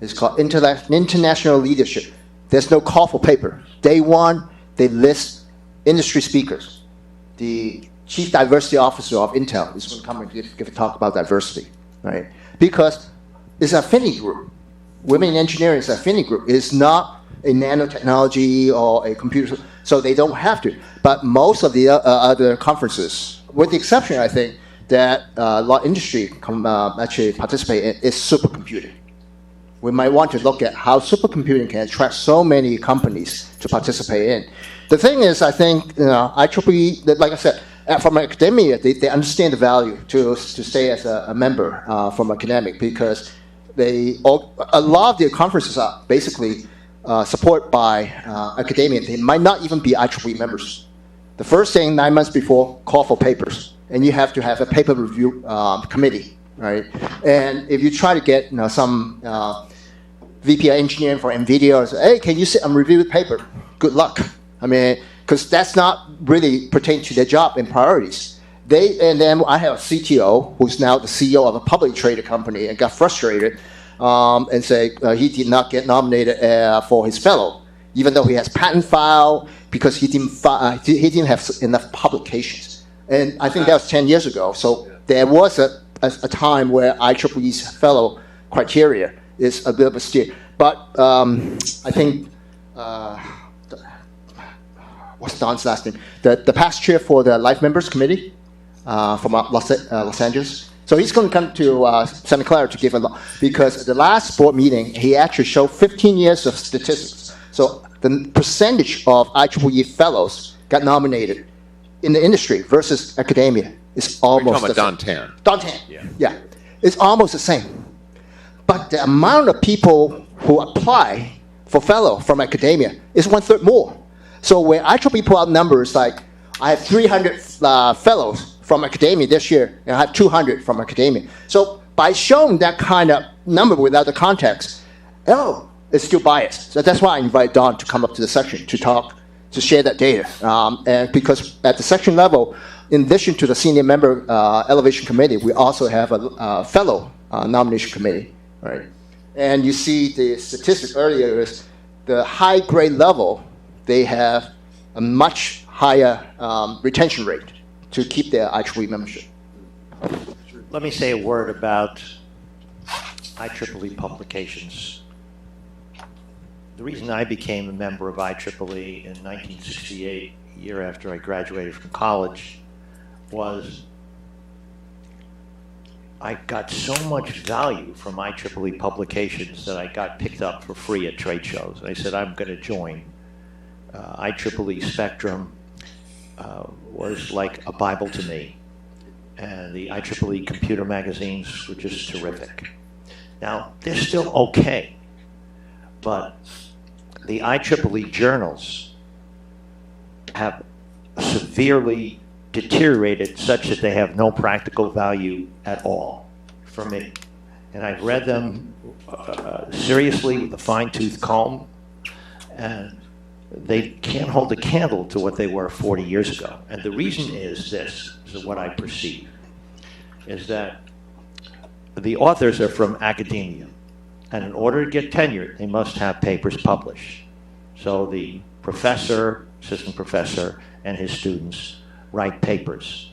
It's called International Leadership. There's no call for paper. Day one, they list industry speakers. The Chief Diversity Officer of Intel is going to come and give a talk about diversity, right? Because it's an affinity group. Women in Engineering is an affinity group. It's not a nanotechnology or a computer, so they don't have to. But most of the other conferences, with the exception, I think, that a lot of industry actually participate in, is supercomputing. We might want to look at how supercomputing can attract so many companies to participate in. The thing is, I think, IEEE, like I said, from academia, they understand the value to stay as a member from academic, because a lot of their conferences are basically supported by academia. They might not even be IEEE members. The first thing, 9 months before, call for papers, and you have to have a paper review committee, right? And if you try to get some VP of engineering for NVIDIA, or say, hey, can you sit and review the paper? Good luck. I mean, because that's not really pertain to their job and priorities. And then I have a CTO who's now the CEO of a publicly traded company and got frustrated and say he did not get nominated for his fellow, even though he has patent file, because he didn't have enough publications. And I think that was 10 years ago. So there was a time where IEEE's fellow criteria is a bit of a steer. But I think, what's Don's last name? The past chair for the Life Members Committee from Los Angeles. So he's going to come to Santa Clara to give because the last board meeting, he actually showed 15 years of statistics. So the percentage of IEEE fellows got nominated in the industry versus academia is almost the same. Don Tan. Yeah. It's almost the same. But the amount of people who apply for fellow from academia is 1/3 more. So when IEEE put out numbers like, I have 300 fellows from academia this year, and I have 200 from academia. So by showing that kind of number without the context, it's still biased. So that's why I invite Don to come up to the section to talk, to share that data. And because at the section level, in addition to the senior member elevation committee, we also have a fellow nomination committee, right? And you see the statistics earlier is the high grade level, they have a much higher retention rate to keep their IEEE membership. Let me say a word about IEEE publications. The reason I became a member of IEEE in 1968, a year after I graduated from college, was I got so much value from IEEE publications that I got picked up for free at trade shows. And I said, I'm going to join. IEEE Spectrum was like a Bible to me. And the IEEE computer magazines were just terrific. Now, they're still okay, but the IEEE journals have severely deteriorated such that they have no practical value at all for me. And I've read them seriously with a fine-tooth comb, and they can't hold a candle to what they were 40 years ago. And the reason is this, is what I perceive, is that the authors are from academia, and in order to get tenure, they must have papers published. So the professor, assistant professor, and his students write papers.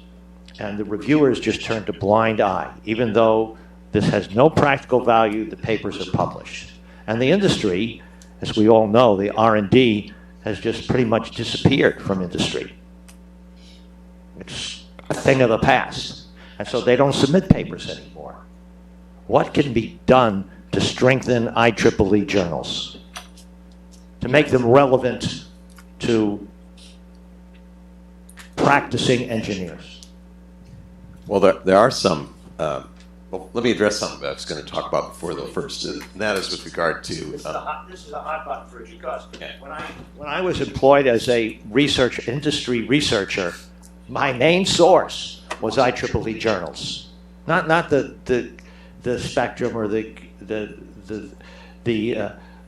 And the reviewers just turn a blind eye. Even though this has no practical value, the papers are published. And the industry, as we all know, the R&D has just pretty much disappeared from industry. It's a thing of the past. And so they don't submit papers anymore. What can be done to strengthen IEEE journals, to make them relevant to practicing engineers? Well, there are some Well, let me address something I was going to talk about before though first, and that is with regard to. This is a hot button for you because Okay. when I was employed as a industry researcher, my main source was IEEE journals, not the Spectrum or the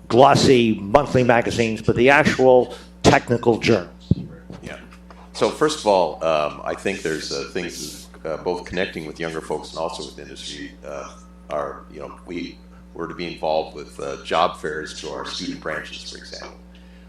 glossy monthly magazines, but the actual technical journals. Yeah. So first of all, I think there's things both connecting with younger folks and also with industry are, we were to be involved with job fairs to our student branches, for example.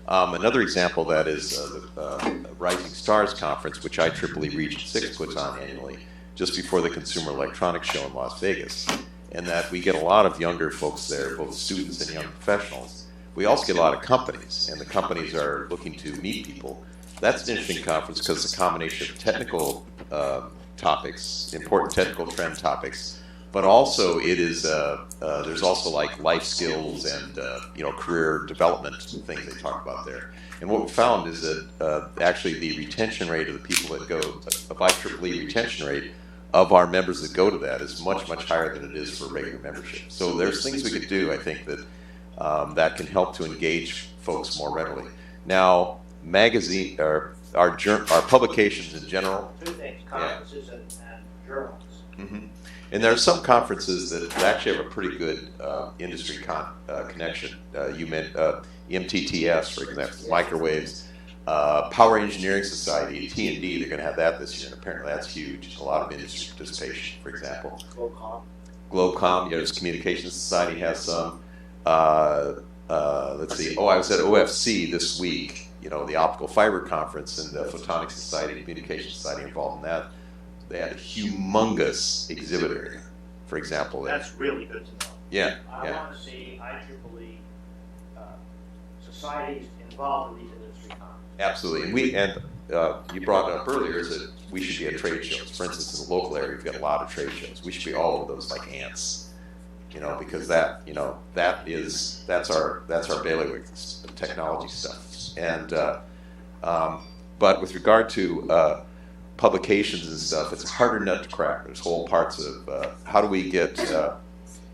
Another example that is the Rising Stars Conference, which IEEE Region 6 puts on annually, just before the Consumer Electronics Show in Las Vegas. And that we get a lot of younger folks there, both students and young professionals. We also get a lot of companies, and the companies are looking to meet people. That's an interesting conference because it's a combination of technical topics, important technical trend topics, but also it is there's also like life skills and career development things they talk about there. And what we found is that actually the retention rate of the people that go, of IEEE retention rate of our members that go to that is much, much higher than it is for regular membership. So there's things we could do, I think, that that can help to engage folks more readily. Now, our publications in general. Two things, conferences and journals. Mm-hmm. And there are some conferences that actually have a pretty good industry connection. You meant MTTS, for example, microwaves. Power Engineering Society, T&D, they're going to have that this year, and apparently that's huge. A lot of industry participation, for example. GLOCOM, yes, Communications Society has some. Let's see, I was at OFC this week, the Optical Fiber Conference, and the Photonics Society and Communications Society involved in that. They had a humongous exhibit area, for example. That's really good to know. Yeah, I want to see IEEE societies involved in these industry conferences. Absolutely, and you brought it up earlier is that we should be at trade shows. For instance, in the local area, we've got a lot of trade shows. We should be all over those like ants, because that's our bailiwick, technology stuff. And but with regard to publications and stuff, it's a harder nut to crack. There's whole parts of how do we get,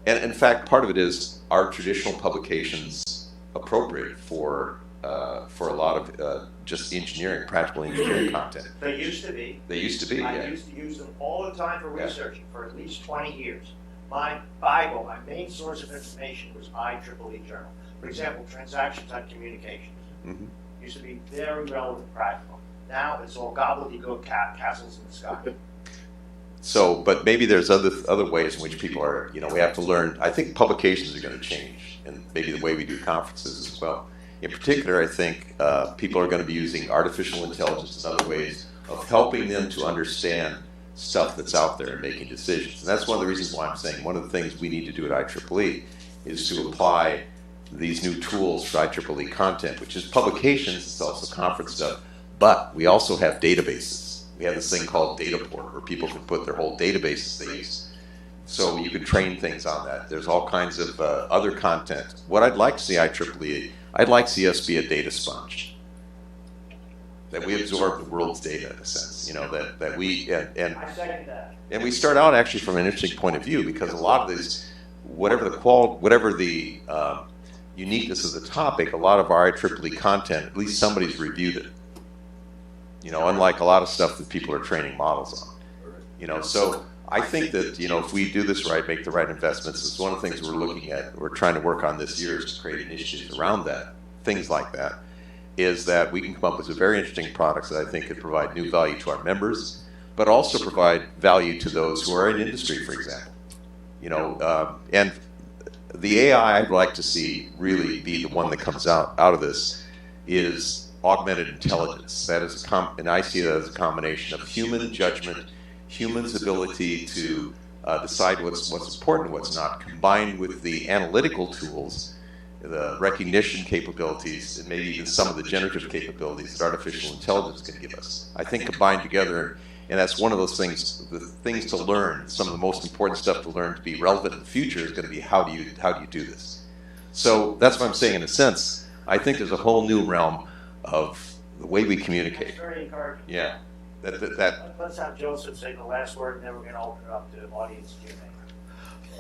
and in fact, part of it is our traditional publications appropriate for a lot of just engineering, practical engineering content. They used to be. They used to be, I yeah. used to use them all the time for researching for at least 20 years. My Bible, my main source of information was IEEE Journal. For example, transactions on communications. Mm-hmm. Used to be very relevant, practical. Now it's all gobbledygook, castles in the sky. So, but maybe there's other ways in which people are, we have to learn. I think publications are going to change, and maybe the way we do conferences as well. In particular, I think people are going to be using artificial intelligence and other ways of helping them to understand stuff that's out there and making decisions. And that's one of the reasons why I'm saying one of the things we need to do at IEEE is to apply these new tools for IEEE content, which is publications, it's also conference stuff, but we also have databases. We have this thing called Dataport where people can put their whole databases they use. So you can train things on that. There's all kinds of other content. What I'd like to see IEEE, I'd like to see us be a data sponge. That we absorb the world's data in a sense, that we, and I second that. And we start out actually from an interesting point of view because a lot of these, whatever the uniqueness of the topic, a lot of our IEEE content, at least somebody's reviewed it. Unlike a lot of stuff that people are training models on. So I think that, if we do this right, make the right investments, it's one of the things we're looking at, we're trying to work on this year is to create initiatives around that, things like that, is that we can come up with some very interesting products that I think could provide new value to our members, but also provide value to those who are in industry, for example. And the AI I'd like to see really be the one that comes out of this is augmented intelligence. That is, and I see that as a combination of human judgment, human's ability to decide what's important and what's not, combined with the analytical tools, the recognition capabilities, and maybe even some of the generative capabilities that artificial intelligence can give us. I think combined together, and that's one of those things, the things to learn, some of the most important stuff to learn to be relevant in the future is going to be how do you do this? So that's what I'm saying in a sense. I think there's a whole new realm of the way we communicate. That's very encouraging. Yeah. Let's have Joseph say the last word, and then we're going to open it up to audience Q&A.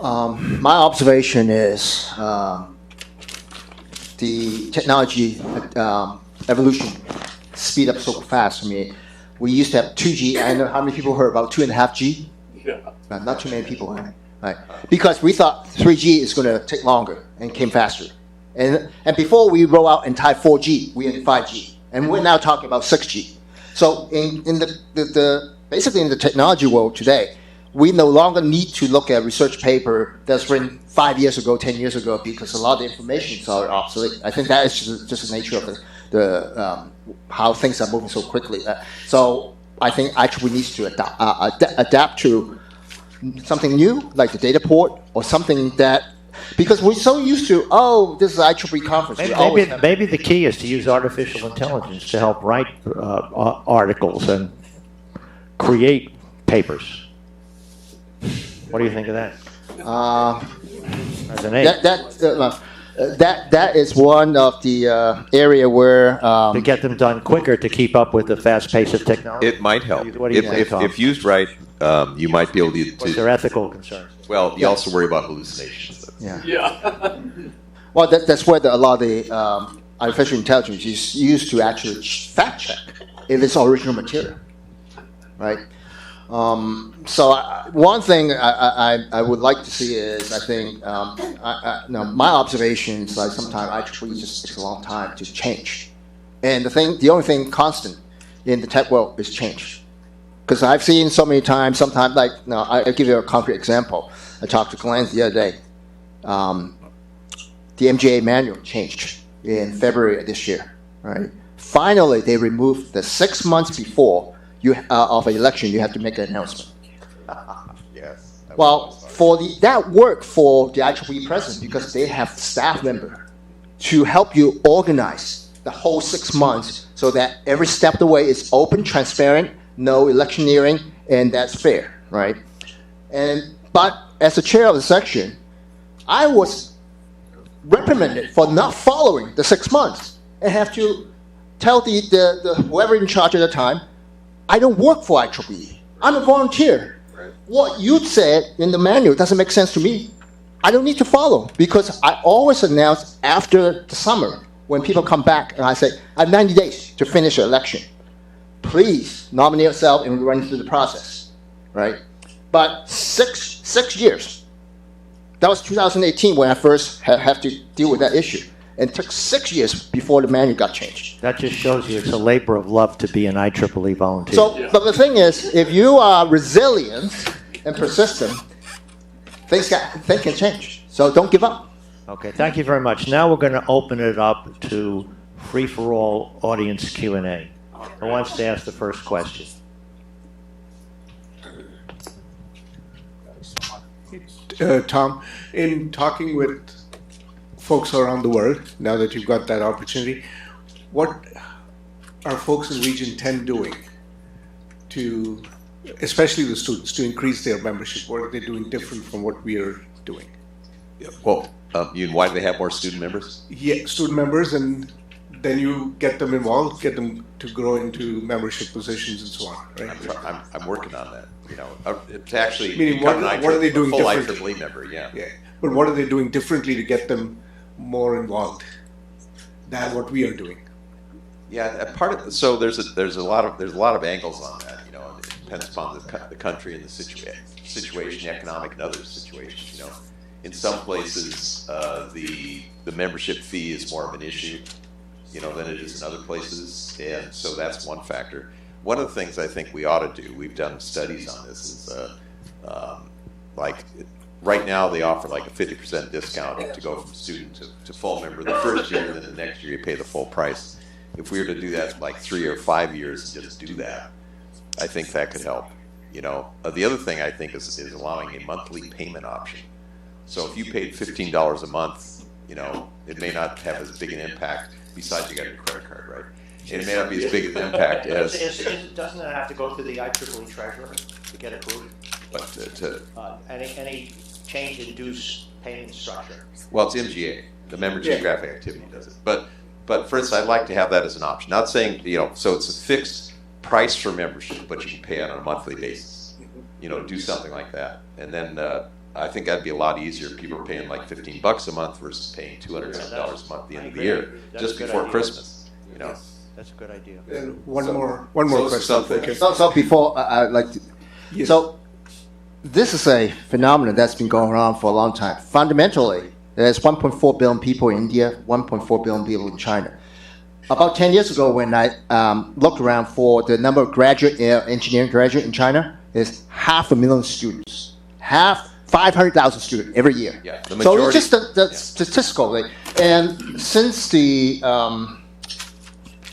My observation is the technology evolution speed up so fast. I mean, we used to have 2G. I know how many people heard about 2.5G? Yeah. Not too many people, right? Because we thought 3G is going to take longer and came faster. And before we roll out entire 4G, we had 5G. And we're now talking about 6G. So in the basically in the technology world today, we no longer need to look at a research paper that's written 5 years ago, 10 years ago, because a lot of the information is already obsolete. I think that is just the nature of the how things are moving so quickly. So I think IEEE needs to adapt to something new, like the data port, or something that, because we're so used to, this is IEEE conference. Maybe the key is to use artificial intelligence to help write articles and create papers. What do you think of that? As an aid. That is one of the area where to get them done quicker to keep up with the fast pace of technology. It might help. What do you think, Tom? If used right, you might be able What's their ethical concerns? Well, you also worry about hallucinations. Yeah. Well, that's where a lot of the artificial intelligence is used to actually fact check if it's original material, right? So one thing I would like to see is, I think, my observations, like sometimes IEEE just takes a long time to change. And the only thing constant in the tech world is change. Because I've seen so many times, sometimes, like, I'll give you a concrete example. I talked to Glenn the other day. The MGA manual changed in February of this year, right? Finally, they removed the 6 months before of an election, you have to make an announcement. Yes. Well, that worked for the IEEE president because they have staff member to help you organize the whole 6 months so that every step of the way is open, transparent, no electioneering, and that's fair, right? But as the chair of the section, I was reprimanded for not following the 6 months and have to tell the whoever in charge at the time, I don't work for IEEE. I'm a volunteer. Right. What you said in the manual doesn't make sense to me. I don't need to follow because I always announce after the summer when people come back and I say, I have 90 days to finish the election. Please nominate yourself and run through the process, right? But six years. That was 2018 when I first had to deal with that issue. And it took 6 years before the manual got changed. That just shows you it's a labor of love to be an IEEE volunteer. So, but the thing is, if you are resilient and persistent, things can change. So don't give up. Okay, thank you very much. Now we're going to open it up to free-for-all audience Q&A. Who wants to ask the first question? Tom, in talking with folks around the world, now that you've got that opportunity, what are folks in Region 10 doing to, especially the students, to increase their membership? What are they doing different from what we are doing? Yeah, well, why do they have more student members? Yeah, student members, and then you get them involved, get them to grow into membership positions and so on, right? I'm working on that. To actually Meaning, become what are they doing full differently? IEEE member, yeah. But what are they doing differently to get them more involved than what we are doing? Yeah, so there's a lot of angles on that. It depends upon the country and the situation, economic and other situations. In some places, the membership fee is more of an issue, than it is in other places, and so that's one factor. One of the things I think we ought to do, we've done studies on this, is like right now they offer like a 50% discount to go from student to full member the first year, and then the next year you pay the full price. If we were to do that like 3 or 5 years and just do that, I think that could help. The other thing I think is allowing a monthly payment option. So if you paid $15 a month, it may not have as big an impact. Besides, you got your credit card, right? It may not be as big an impact as. Doesn't it have to go through the IEEE treasurer to get approved? But Any change in dues payment structure? Well, it's MGA, the Member Geographic Activity does it. But for instance, I'd like to have that as an option. Not saying so it's a fixed price for membership, but you can pay it on a monthly basis. Do something like that, and then I think that'd be a lot easier. People are paying like $15 a month versus paying $200 a month at the end of the year, That's just a good before idea. Christmas. You know. That's a good idea. And one So- more so- question. so- Thank you. So before I'd like to, Yes. so this is a phenomenon that's been going on for a long time. Fundamentally, there's 1.4 billion people in India, 1.4 billion people in China. About 10 years ago, when I looked around for the number of graduate engineering graduate in China, there's 500,000 students, 500,000 students every year. Yeah, the So majority. it's just the statistical thing. And since the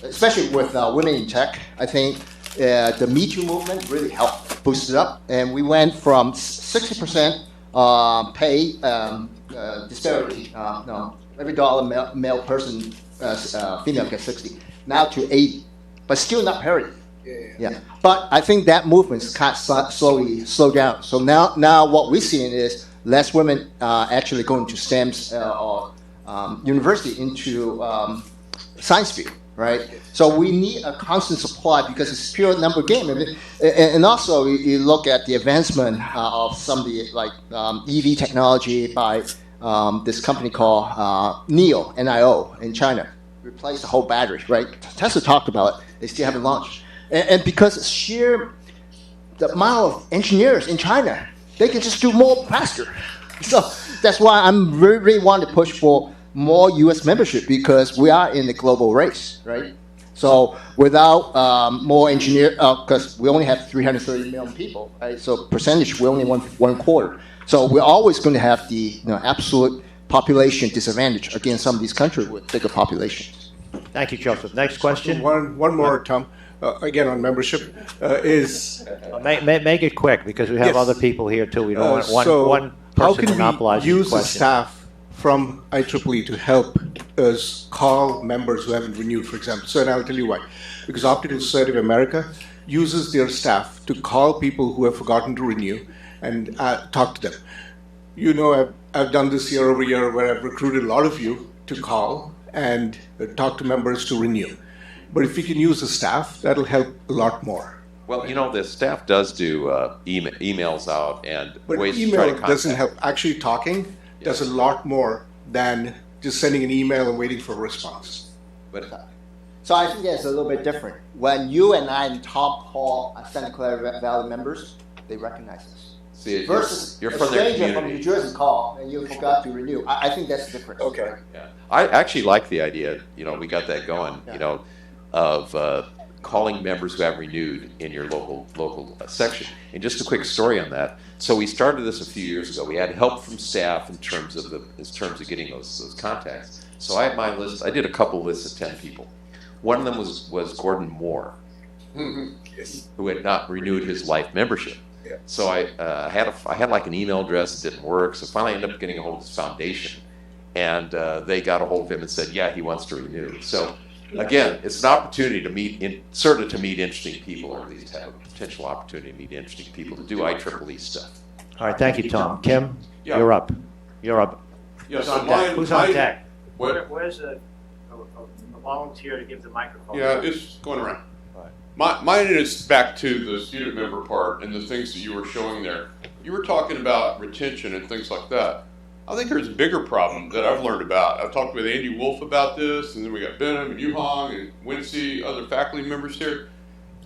especially with women in tech, I think the Me Too movement really helped boost it up. And we went from 60% pay disparity. No, every dollar male person, female gets 60. Now to 80, but still not parity. Yeah. But I think that movement's kind of slowly slowed down. So now what we're seeing is less women actually going to STEM or university into science field. Right, so we need a constant supply because it's pure number game, and also you look at the advancement of some of the like EV technology by this company called NIO in China, replaced the whole battery. Right, Tesla talked about it; they still haven't launched, and because the amount of engineers in China, they can just do more faster. So that's why I'm really want to push for more U.S. membership because we are in the global race, right? So without more engineers, because we only have 330 million people, right? So percentage, we only want 1/4. So we're always going to have the absolute population disadvantage against some of these countries with bigger populations. Thank you, Joseph. Next question. One more, Tom. Again on membership is Make it quick because we have Yes. other people here too. We don't want so one how person can monopolizing we the use the question. staff from IEEE to help us call members who haven't renewed, for example? So, and I'll tell you why. Because Optical Society of America uses their staff to call people who have forgotten to renew and talk to them. You know, I've done this year over year where I've recruited a lot of you to call and talk to members to renew. But if we can use the staff, that'll help a lot more. Well, you know, the staff does do emails out and But ways to try to email contact. doesn't help. Actually, talking does a lot more than just sending an email and waiting for a response. But So I think that's a little bit different. When you and I and Tom call Santa Clara Valley members, they recognize us. see, Versus you're a from their stranger from community. New Jersey call and you forgot to renew. I think that's different. Okay. Yeah. I actually like the idea, you know, we got that going, you know, of calling members who have renewed in your local section. And just a quick story on that. So we started this a few years ago. We had help from staff in terms of getting those contacts. So I had my list. I did a couple lists of 10 people. One of them was Gordon Moore, who had not renewed his life membership. So I had like an email address that didn't work. So finally I ended up getting a hold of his foundation, and they got a hold of him and said, yeah, he wants to renew. So again, it's an opportunity to meet interesting people, or at least have a potential opportunity to meet interesting people to do IEEE stuff. All right, thank you, Tom. Kim, Yeah. you're up. You're up. Yeah, Who's so on deck? mine- Who's on mine- deck? What? Where's a volunteer to give the microphone? Yeah, it's going around. Right. Mine is back to the student member part and the things that you were showing there. You were talking about retention and things like that. I think there's a bigger problem that I've learned about. I've talked with Andy Wolf about this, and then we got Benham and Yuhong and Wincy, other faculty members here.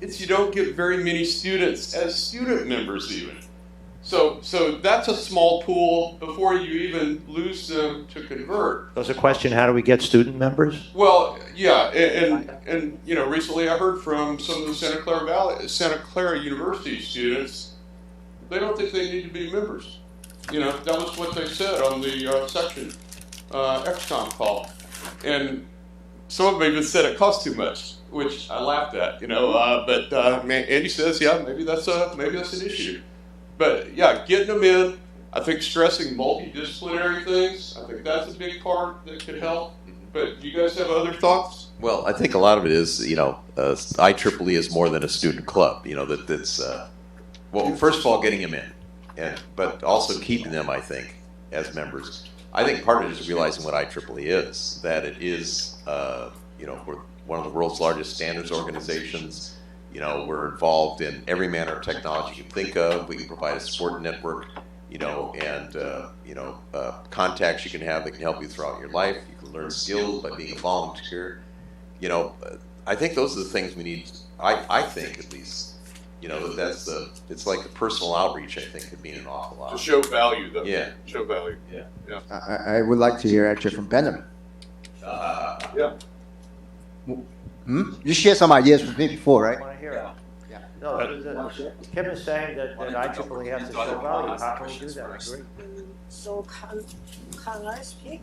It's you don't get very many students as student members even. So that's a small pool before you even lose them to convert. There's a question, how do we get student members? Well, yeah, and you know, recently I heard from some of the Santa Clara University students. They don't think they need to be members. You know, that was what they said on the section XCOM call, and some of them even said it costs too much, which I laughed at. You know, but man, Andy says, yeah, maybe that's an issue. But yeah, getting them in. I think stressing multidisciplinary things. I think that's a big part that could help. But you guys have other thoughts? Well, I think a lot of it is, you know, IEEE is more than a student club. You know, that's well, first of all, getting them in, but also keeping them, I think, as members. I think part of it is realizing what IEEE is, that it is, you know, we're one of the world's largest standards organizations. You know, we're involved in every manner of technology you can think of. We can provide a support network. contacts you can have that can help you throughout your life. You can learn skills by being a volunteer. I think those are the things we need. I think at least, it's like the personal outreach. I think could mean an awful lot. To show value, though. Yeah. Show value. Yeah. I would like to hear actually from Benham. Yeah. You shared some ideas with me before, I right? want to hear it. No, Kim is saying that IEEE has to show value. How can we do that? I agree. So can I speak?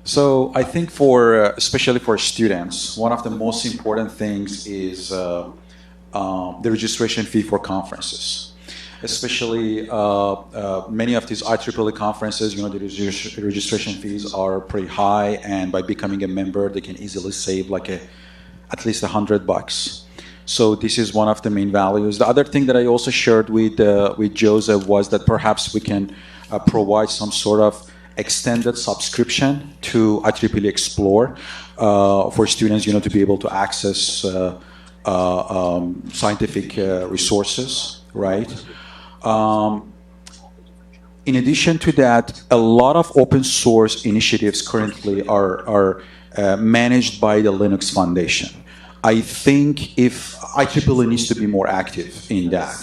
So I think for, especially for students, one of the most important things is the registration fee for conferences. Especially many of these IEEE conferences, the registration fees are pretty high, and by becoming a member, they can easily save like at least $100. So this is one of the main values. The other thing that I also shared with Joseph was that perhaps we can provide some sort of extended subscription to IEEE Explore for students, to be able to access scientific resources, right? In addition to that, a lot of open source initiatives currently are managed by the Linux Foundation. I think if IEEE needs to be more active in that,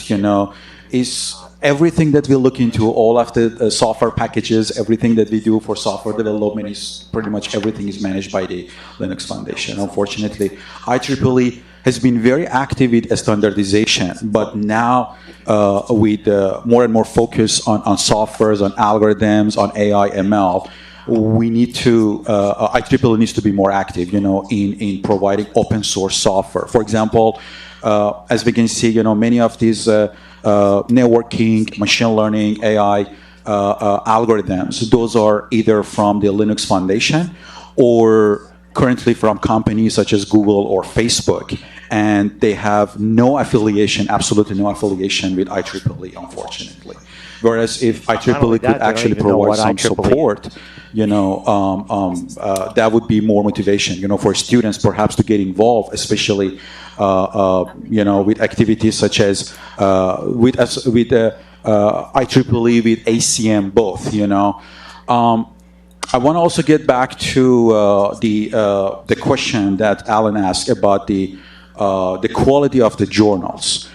is everything that we look into, all of the software packages, everything that we do for software development is pretty much everything is managed by the Linux Foundation. Unfortunately, IEEE has been very active with standardization, but now with more and more focus on softwares, on algorithms, on AI, ML, we need to, IEEE needs to be more active, in providing open source software. For example, as we can see, many of these networking, machine learning, AI algorithms, those are either from the Linux Foundation or currently from companies such as Google or Facebook, and they have no affiliation, absolutely no affiliation with IEEE, unfortunately. Whereas if IEEE could actually provide some support, that would be more motivation, for students perhaps to get involved, especially, with activities such as with IEEE, with ACM, both, I want to also get back to the question that Alan asked about the quality of the journals.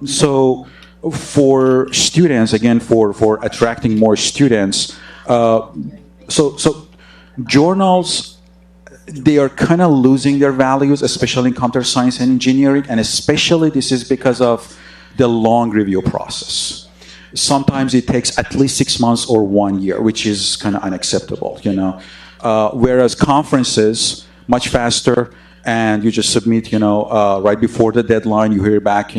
So for students, again, for attracting more students, so journals, they are kind of losing their values, especially in computer science and engineering, and especially this is because of the long review process. Sometimes it takes at least 6 months or 1 year, which is kind of unacceptable, whereas conferences, much faster, and you just submit, right before the deadline, you hear back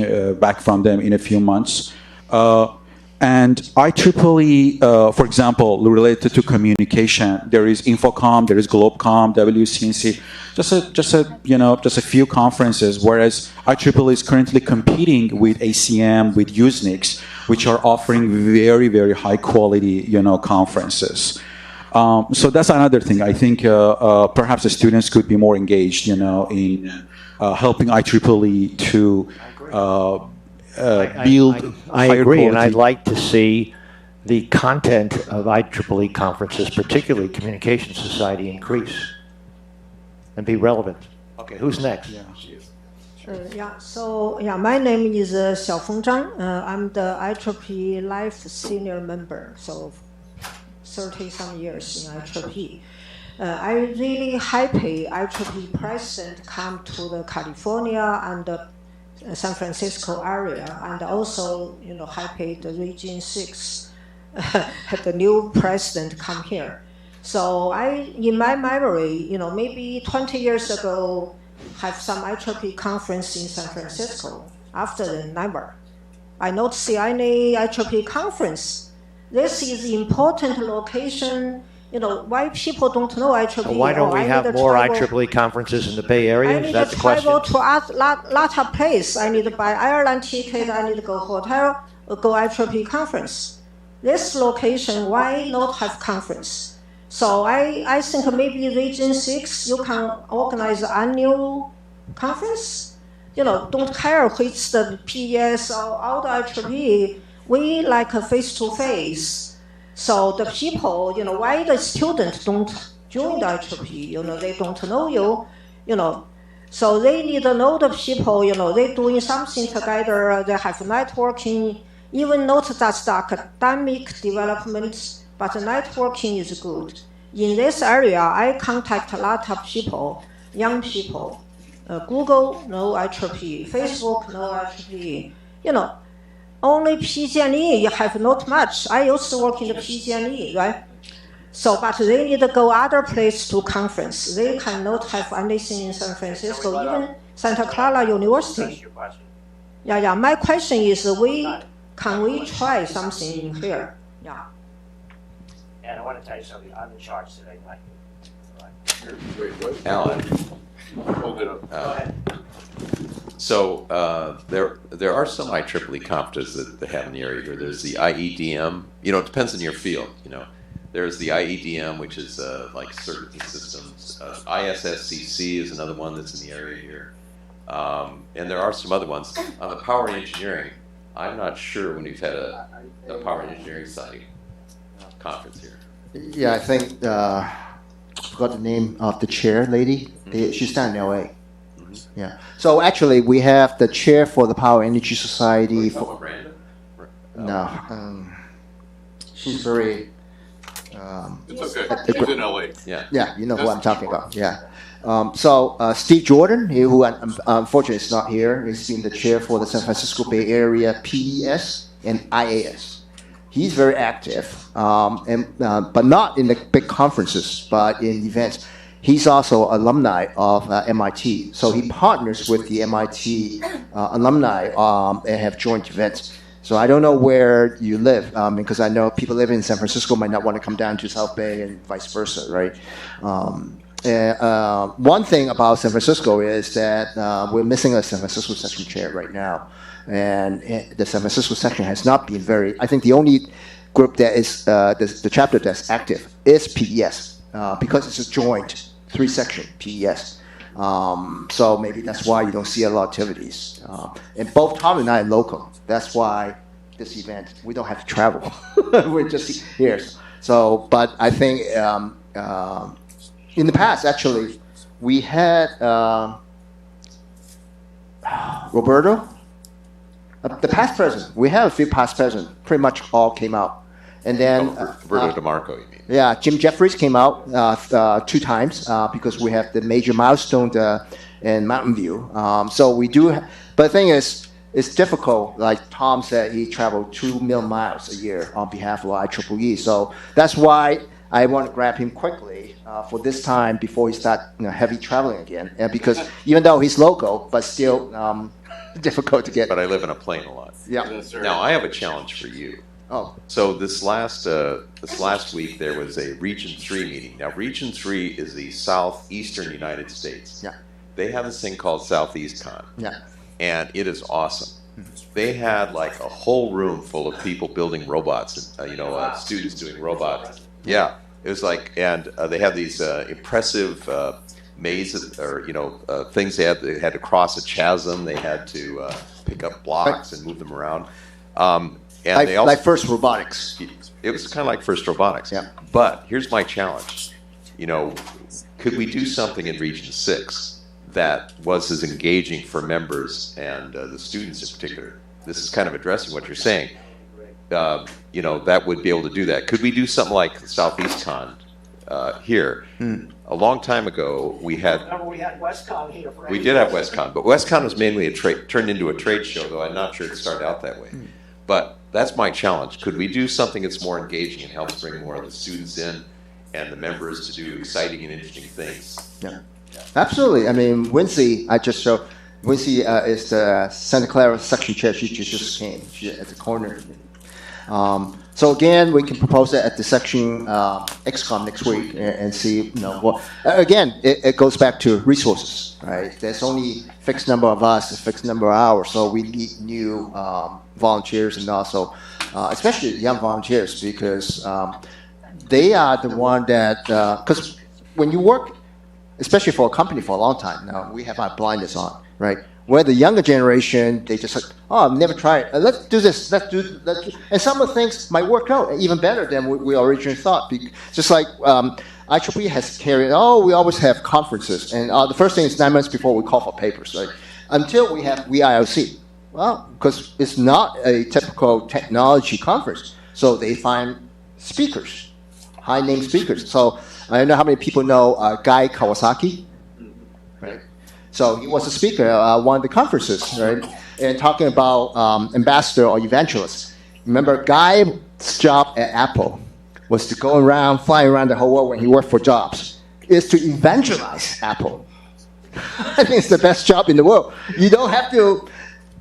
from them in a few months. And IEEE, for example, related to communication, there is Infocom, there is Globecom, WCNC, just a few conferences. Whereas IEEE is currently competing with ACM, with Usenix, which are offering very, very high quality, conferences. So that's another thing. I think perhaps the students could be more engaged, in helping IEEE to build I higher agree, quality. and I'd like to see the content of IEEE conferences, particularly Communication Society, increase and be relevant. Okay, who's next? My name is Xiaofeng Zhang. I'm the IEEE Life Senior Member, so 30-some years in IEEE. I really happy IEEE President come to the California and the San Francisco area, and also, happy the Region 6, the new president come here. So in my memory, maybe 20 years ago, have some IEEE conference in San Francisco. After then, never. I not see any IEEE conference. This is important location. Why people don't know IEEE? Why don't we have more IEEE conferences in the Bay Area? I need That's to the question. travel to a lot of place. I need to buy airline ticket. I need to go hotel, go IEEE conference. This location, why not have conference? So I think maybe Region 6, you can organize annual conference. don't care which the PES or all the IEEE. We like a face-to-face. So the people, why the students don't join the IEEE? They don't know you. So they need to know the people, they doing something together, they have networking, even not just the academic development, but the networking is good. In this area, I contact a lot of people, young people. Google, no IEEE. Facebook, no IEEE. Only PG&E, you have not much. I used to work in the PG&E, right? So, but they need to go other place to conference. They cannot have anything in San Francisco, even Santa Clara University. Yeah. My question is, can we try something in here? Yeah. And I want to tell you something. I'm in charge today, Mike. Wait, what? Alan. Hold it up. Go ahead. So there are some IEEE conferences that they have in the area here. There's the IEDM. It depends on your field. There's the IEDM, which is like certain systems. ISSCC is another one that's in the area here. And there are some other ones. On the power and engineering, I'm not sure when we've had a power and engineering site conference here. Yeah, I think I forgot the name of the chair lady. She's down in LA. Yeah. So actually, we have the chair for the Power Energy Society. No, she's very. It's okay. She's in LA. Yeah, you know who I'm talking about. Yeah. So Steve Jordan, who unfortunately is not here, he's been the chair for the San Francisco Bay Area PES and IAS. He's very active, but not in the big conferences, but in events. He's also alumni of MIT, so he partners with the MIT alumni and have joint events. So I don't know where you live, because I know people living in San Francisco might not want to come down to South Bay and vice versa, right? One thing about San Francisco is that we're missing a San Francisco section chair right now, and the San Francisco section has not been very. I think the only group that is the chapter that's active is PES, because it's a joint 3-section PES. So maybe that's why you don't see a lot of activities. And both Tom and I are local. That's why this event, we don't have to travel. We're just here. So, but I think in the past, actually, we had Roberto, the past president. We have a few past presidents. Pretty much all came out. And then Roberto DeMarco, you mean? Yeah, Jim Jeffries came out 2 times because we have the major milestone in Mountain View. So we do, but the thing is, it's difficult. Like Tom said, he traveled 2 million miles a year on behalf of IEEE. So that's why I want to grab him quickly for this time before he starts heavy traveling again. Because even though he's local, but still difficult to get. But I live in a plane a lot. Yeah. Now I have a challenge for you. Oh. So this last week there was a Region 3 meeting. Now Region 3 is the southeastern United States. Yeah. They have this thing called Southeast Con. Yeah. And it is awesome. They had like a whole room full of people building robots, and, students doing robots. Yeah. It was like, and they have these impressive mazes, or things they had to cross a chasm. They had to pick up blocks and move them around. And they also, like FIRST Robotics. It was kind of like FIRST Robotics. Yeah. But here's my challenge. Could we do something in Region 6 that was as engaging for members and the students in particular? This is kind of addressing what you're saying. That would be able to do that. Could we do something like Southeast Con here? A long time ago, we had WestCon here. We did have WestCon, but WestCon was mainly turned into a trade show, though I'm not sure it started out that way. But that's my challenge. Could we do something that's more engaging and helps bring more of the students in and the members to do exciting and interesting things? Yeah, absolutely. I mean, Wincy, I just showed. Wincy is the Santa Clara section chair. She just came. She's at the corner. So again, we can propose it at the section XCOM next week and see. What. Again, it goes back to resources, right? There's only fixed number of us, a fixed number of hours, so we need new volunteers, and also, especially young volunteers, because they are the one that, because when you work, especially for a company for a long time now, we have our blinders on, right? Where the younger generation, they just like, oh, I've never tried it. Let's do this. Let's do. And some of the things might work out even better than we originally thought. Just like IEEE has carried. Oh, we always have conferences, and the first thing is 9 months before we call for papers, right? Until we have WeIOC. Well, because it's not a typical technology conference, so they find speakers, high-name speakers. So I don't know how many people know Guy Kawasaki, right? So he was a speaker at one of the conferences, right? And talking about ambassador or evangelist. Remember, Guy's job at Apple was to go around, flying around the whole world when he worked for Jobs, is to evangelize Apple. I think it's the best job in the world. You don't have to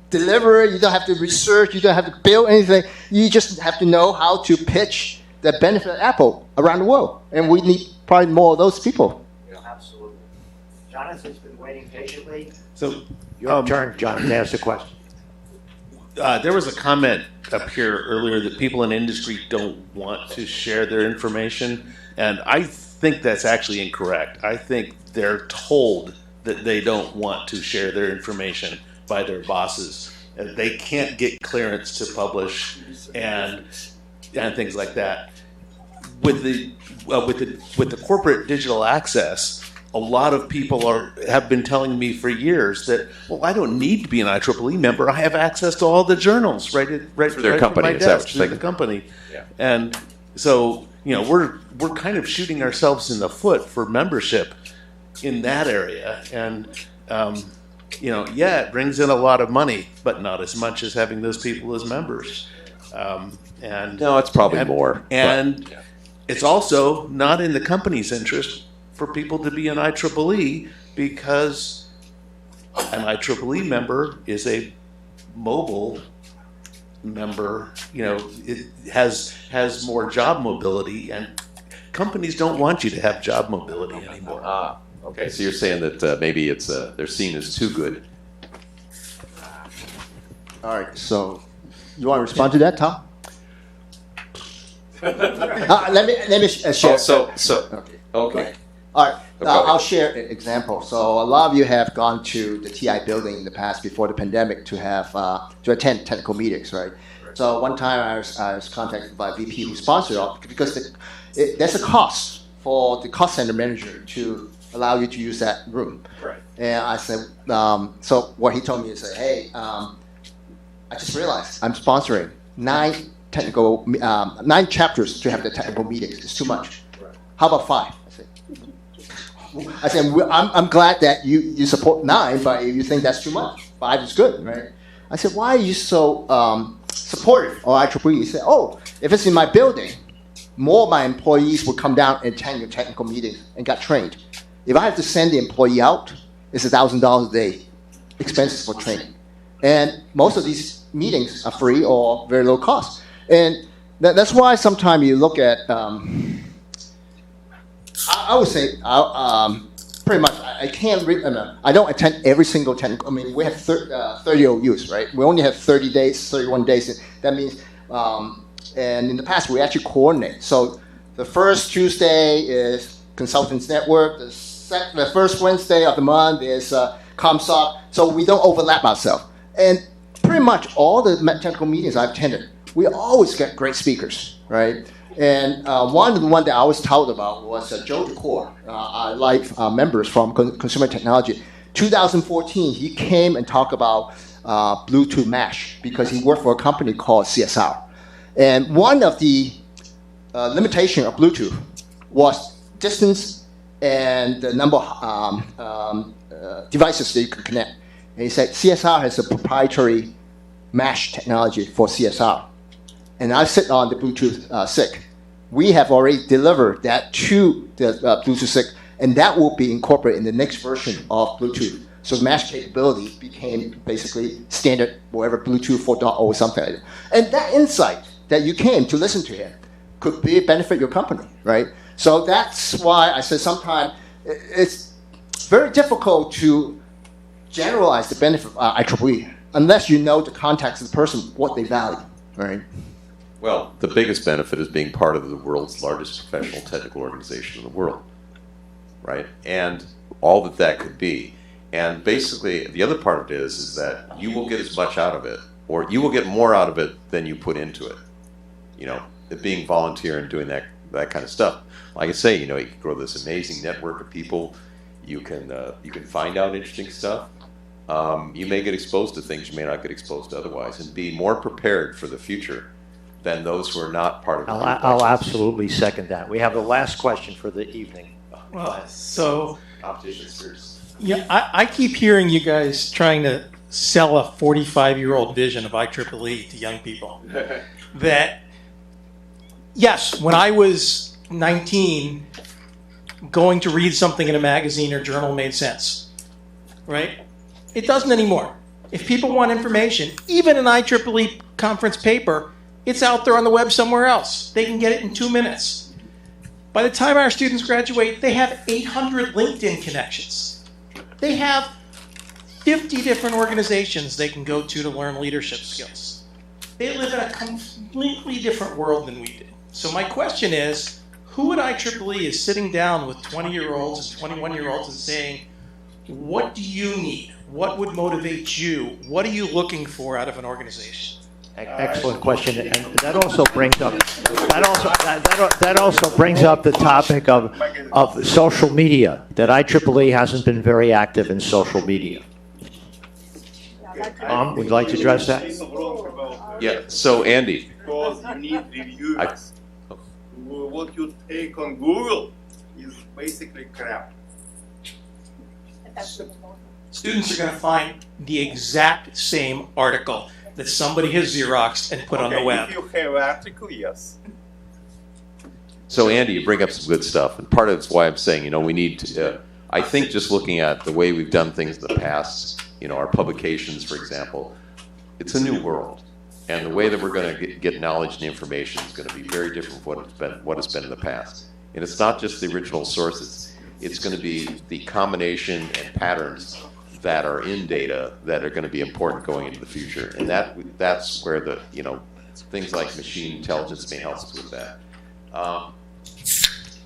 deliver, you don't have to research, you don't have to build anything. You just have to know how to pitch the benefit of Apple around the world. And we need probably more of those people. Absolutely. Jonathan's been waiting patiently. So, Your turn, John, to ask the question. there was a comment up here earlier that people in industry don't want to share their information, and I think that's actually incorrect. I think they're told that they don't want to share their information by their bosses. They can't get clearance to publish and things like that. With the corporate digital access, a lot of people have been telling me for years that, well, I don't need to be an IEEE member. I have access to all the journals right For their right company, from my is that what desk you're through the thinking? company. Yeah. And so, we're kind of shooting ourselves in the foot for membership in that area. And it brings in a lot of money, but not as much as having those people as members. No, it's probably more. And it's also not in the company's interest for people to be an IEEE, because an IEEE member is a mobile member. It has more job mobility, and companies don't want you to have job mobility anymore. Okay, so you're saying that maybe it's they're seen as too good. All right, so you want to respond to that, Tom? Let me share. Okay. All right, Okay. I'll share an example. So a lot of you have gone to the TI building in the past before the pandemic to have to attend technical meetings, right? So one time I was contacted by a VP who sponsored it because there's a cost for the cost center manager to allow you to use that room. Right. And I said, so what he told me is, hey, I just realized I'm sponsoring 9 chapters to have the technical meetings. It's too much. Right. How about 5? I said, I'm glad that you support 9, but if you think that's too much, 5 is good, right? I said, why are you so supportive of IEEE? He said, if it's in my building, more of my employees will come down and attend your technical meetings and get trained. If I have to send the employee out, it's $1,000 a day, expenses for training. And most of these meetings are free or very low cost. And that's why sometimes you look at, I would say, pretty much, I can't read, I don't attend every single technical, we have 30 OUs, right? We only have 30 days, 31 days. That means, and in the past, we actually coordinate. So the first Tuesday is Consultants Network. The first Wednesday of the month is ComSoc. So we don't overlap ourselves. And pretty much all the technical meetings I've attended, we always get great speakers, right? And one of the ones that I was told about was Joe DeCore, members from Consumer Technology. 2014, he came and talked about Bluetooth mesh because he worked for a company called CSR. And one of the limitation of Bluetooth was distance and the number of devices that you can connect. And he said CSR has a proprietary mesh technology for CSR. And I sit on the Bluetooth SIG. We have already delivered that to the Bluetooth SIG, and that will be incorporated in the next version of Bluetooth. So mesh capability became basically standard, whatever Bluetooth 4.0 or something like that. And that insight that you came to listen to him could benefit your company, right? So that's why I said sometimes it's very difficult to generalize the benefit of IEEE unless you know the context of the person, what they value, right? Well, the biggest benefit is being part of the world's largest professional technical organization in the world, right? And all that could be. And basically, the other part of it is that you will get as much out of it, or you will get more out of it than you put into it. You know, it being volunteer and doing that kind of stuff. Like I say, you know, you can grow this amazing network of people. You can find out interesting stuff. You may get exposed to things you may not get exposed to otherwise, and be more prepared for the future than those who are not part of it. I'll absolutely second that. We have the last question for the evening. Well, so Competition spirits. yeah, I keep hearing you guys trying to sell a 45-year-old vision of IEEE to young people. That, yes, when I was 19, going to read something in a magazine or journal made sense, right? It doesn't anymore. If people want information, even an IEEE conference paper, it's out there on the web somewhere else. They can get it in 2 minutes. By the time our students graduate, they have 800 LinkedIn connections. They have 50 different organizations they can go to learn leadership skills. They live in a completely different world than we do. So my question is, who at IEEE is sitting down with 20-year-olds and 21-year-olds and saying, what do you need? What would motivate you? What are you looking for out of an organization? Excellent question, and that also brings up the topic of social media. That IEEE hasn't been very active in social media. Would you like to address that? Yeah. So Andy, Because you need reviewers. What you take on Google is basically crap. Students are going to find the exact same article that somebody has Xeroxed and put on the web. If you have article, yes. So Andy, you bring up some good stuff, and part of it's why I'm saying, you know, we need to. I think just looking at the way we've done things in the past, you know, our publications, for example, it's a new world, and the way that we're going to get knowledge and information is going to be very different from what it's been in the past. And it's not just the original sources; it's going to be the combination and patterns that are in data that are going to be important going into the future, and that's where the, you know, things like machine intelligence may help us with that.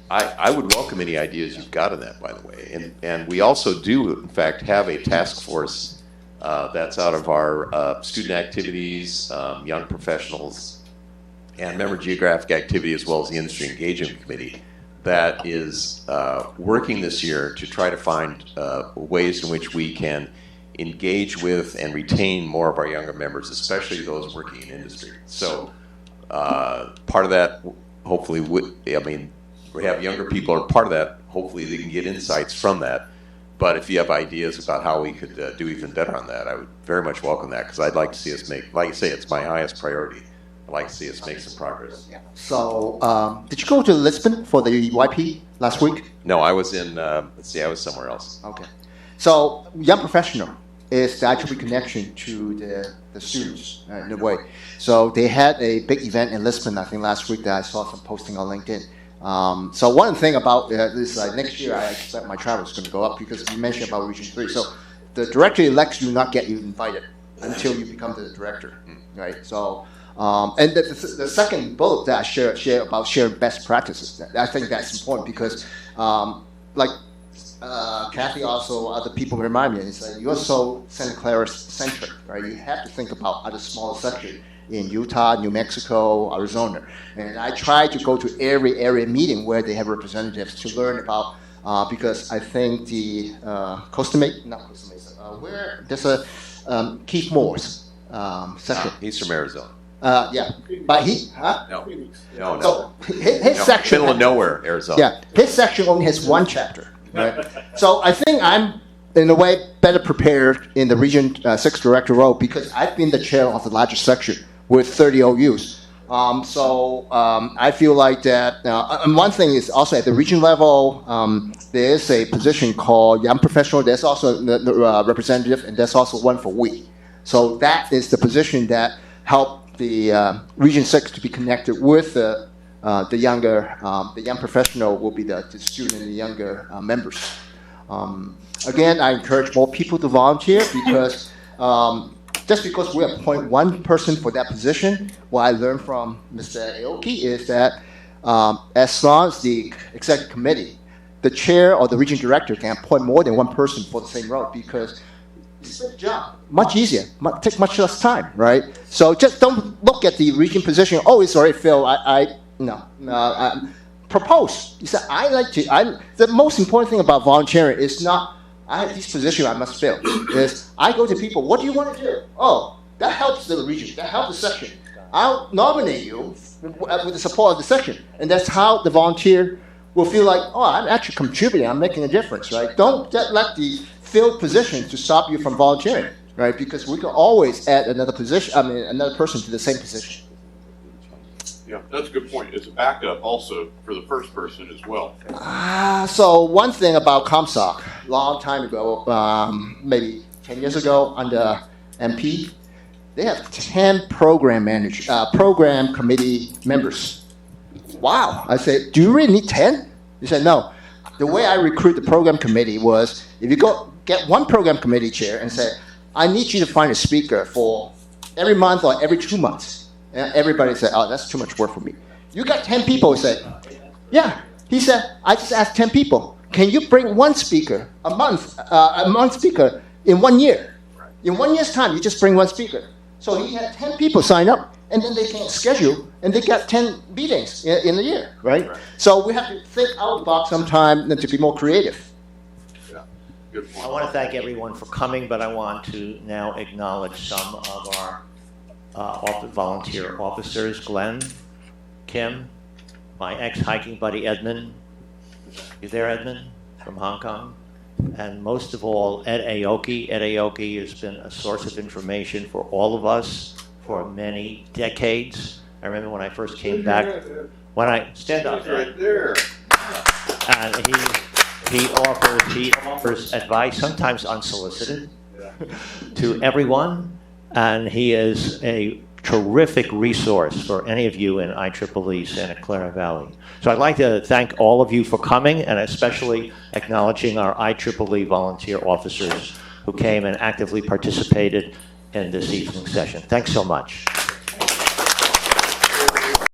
I would welcome any ideas you've got on that, by the way. And we also do, in fact, have a task force that's out of our student activities, young professionals, and member geographic activity, as well as the industry engagement committee, that is working this year to try to find ways in which we can engage with and retain more of our younger members, especially those working in industry. So part of that, hopefully, we have younger people are part of that. Hopefully they can get insights from that. But if you have ideas about how we could do even better on that, I would very much welcome that, because I'd like to see us make, like I say, it's my highest priority. I'd like to see us make some progress. So, did you go to Lisbon for the YP last week? No, I was in, let's see, I was somewhere else. Okay. So, Young Professional is the IEEE connection to the students in a way. So, they had a big event in Lisbon, I think, last week that I saw some posting on LinkedIn. So, one thing about this, next year I expect my travel is going to go up, because you mentioned about Region 3. So, the director-elects do not get you invited until you become the director, right? So, and the second bullet that I share about sharing best practices, I think that's important, because like Kathy, also other people remind me, it's like you're so Santa Clara centric, right? You have to think about other smaller sections in Utah, New Mexico, Arizona. And I try to go to every area meeting where they have representatives to learn about, because I think the where there's a Keith Moore's section. He's from Arizona. Yeah, but he, No. So his section, middle of nowhere, Arizona. yeah, his section only has one chapter, right? So I think I'm, in a way, better prepared in the Region 6 director role, because I've been the chair of the largest section with 30 OUs. So I feel like that, and one thing is also at the region level, there is a position called Young Professional. There's also the representative, and there's also one for we. So that is the position that help the Region 6 to be connected with the younger, the young professional will be the student and the younger members. Again, I encourage more people to volunteer, because just because we appoint one person for that position, what I learned from Mr. Aoki is that as long as the executive committee the chair or the region director can appoint more than one person for the same role because it's a job much easier, take much less time, right? So just don't look at the region position. Oh, it's already filled. Propose. You said the most important thing about volunteering is not I have this position I must fill. Is I go to people. What do you want to do? Oh, that helps the region. That helps the section. I'll nominate you with the support of the section, and that's how the volunteer will feel like, oh, I'm actually contributing. I'm making a difference, right? Don't let the filled position to stop you from volunteering, right? Because we can always add another person to the same position. Yeah, that's a good point. It's a backup also for the first person as well. So one thing about ComSoc, long time ago, maybe 10 years ago under MP, they have 10 program committee members. Wow. I said, do you really need 10? He said, no. The way I recruit the program committee was, if you go get one program committee chair and say, I need you to find a speaker for every month or every 2 months. And everybody said, oh, that's too much work for me. You got 10 people who said, yeah. He said, I just asked 10 people. Can you bring one speaker a month speaker in 1 year? In 1 year's time, you just bring one speaker. So he had 10 people sign up, and then they can schedule, and they got 10 meetings in a year, right? So we have to think out of the box sometime and to be more creative. Yeah, good point. I want to thank everyone for coming, but I want to now acknowledge some of our volunteer officers: Glenn, Kim, my ex-hiking buddy Edmund. You there, Edmund, from Hong Kong? And most of all, Ed Aoki. Ed Aoki has been a source of information for all of us for many decades. I remember when I first came back, when I stand up right there, and he offers advice, sometimes unsolicited, to everyone. And he is a terrific resource for any of you in IEEE Santa Clara Valley. So I'd like to thank all of you for coming, and especially acknowledging our IEEE volunteer officers who came and actively participated in this evening's session. Thanks so much.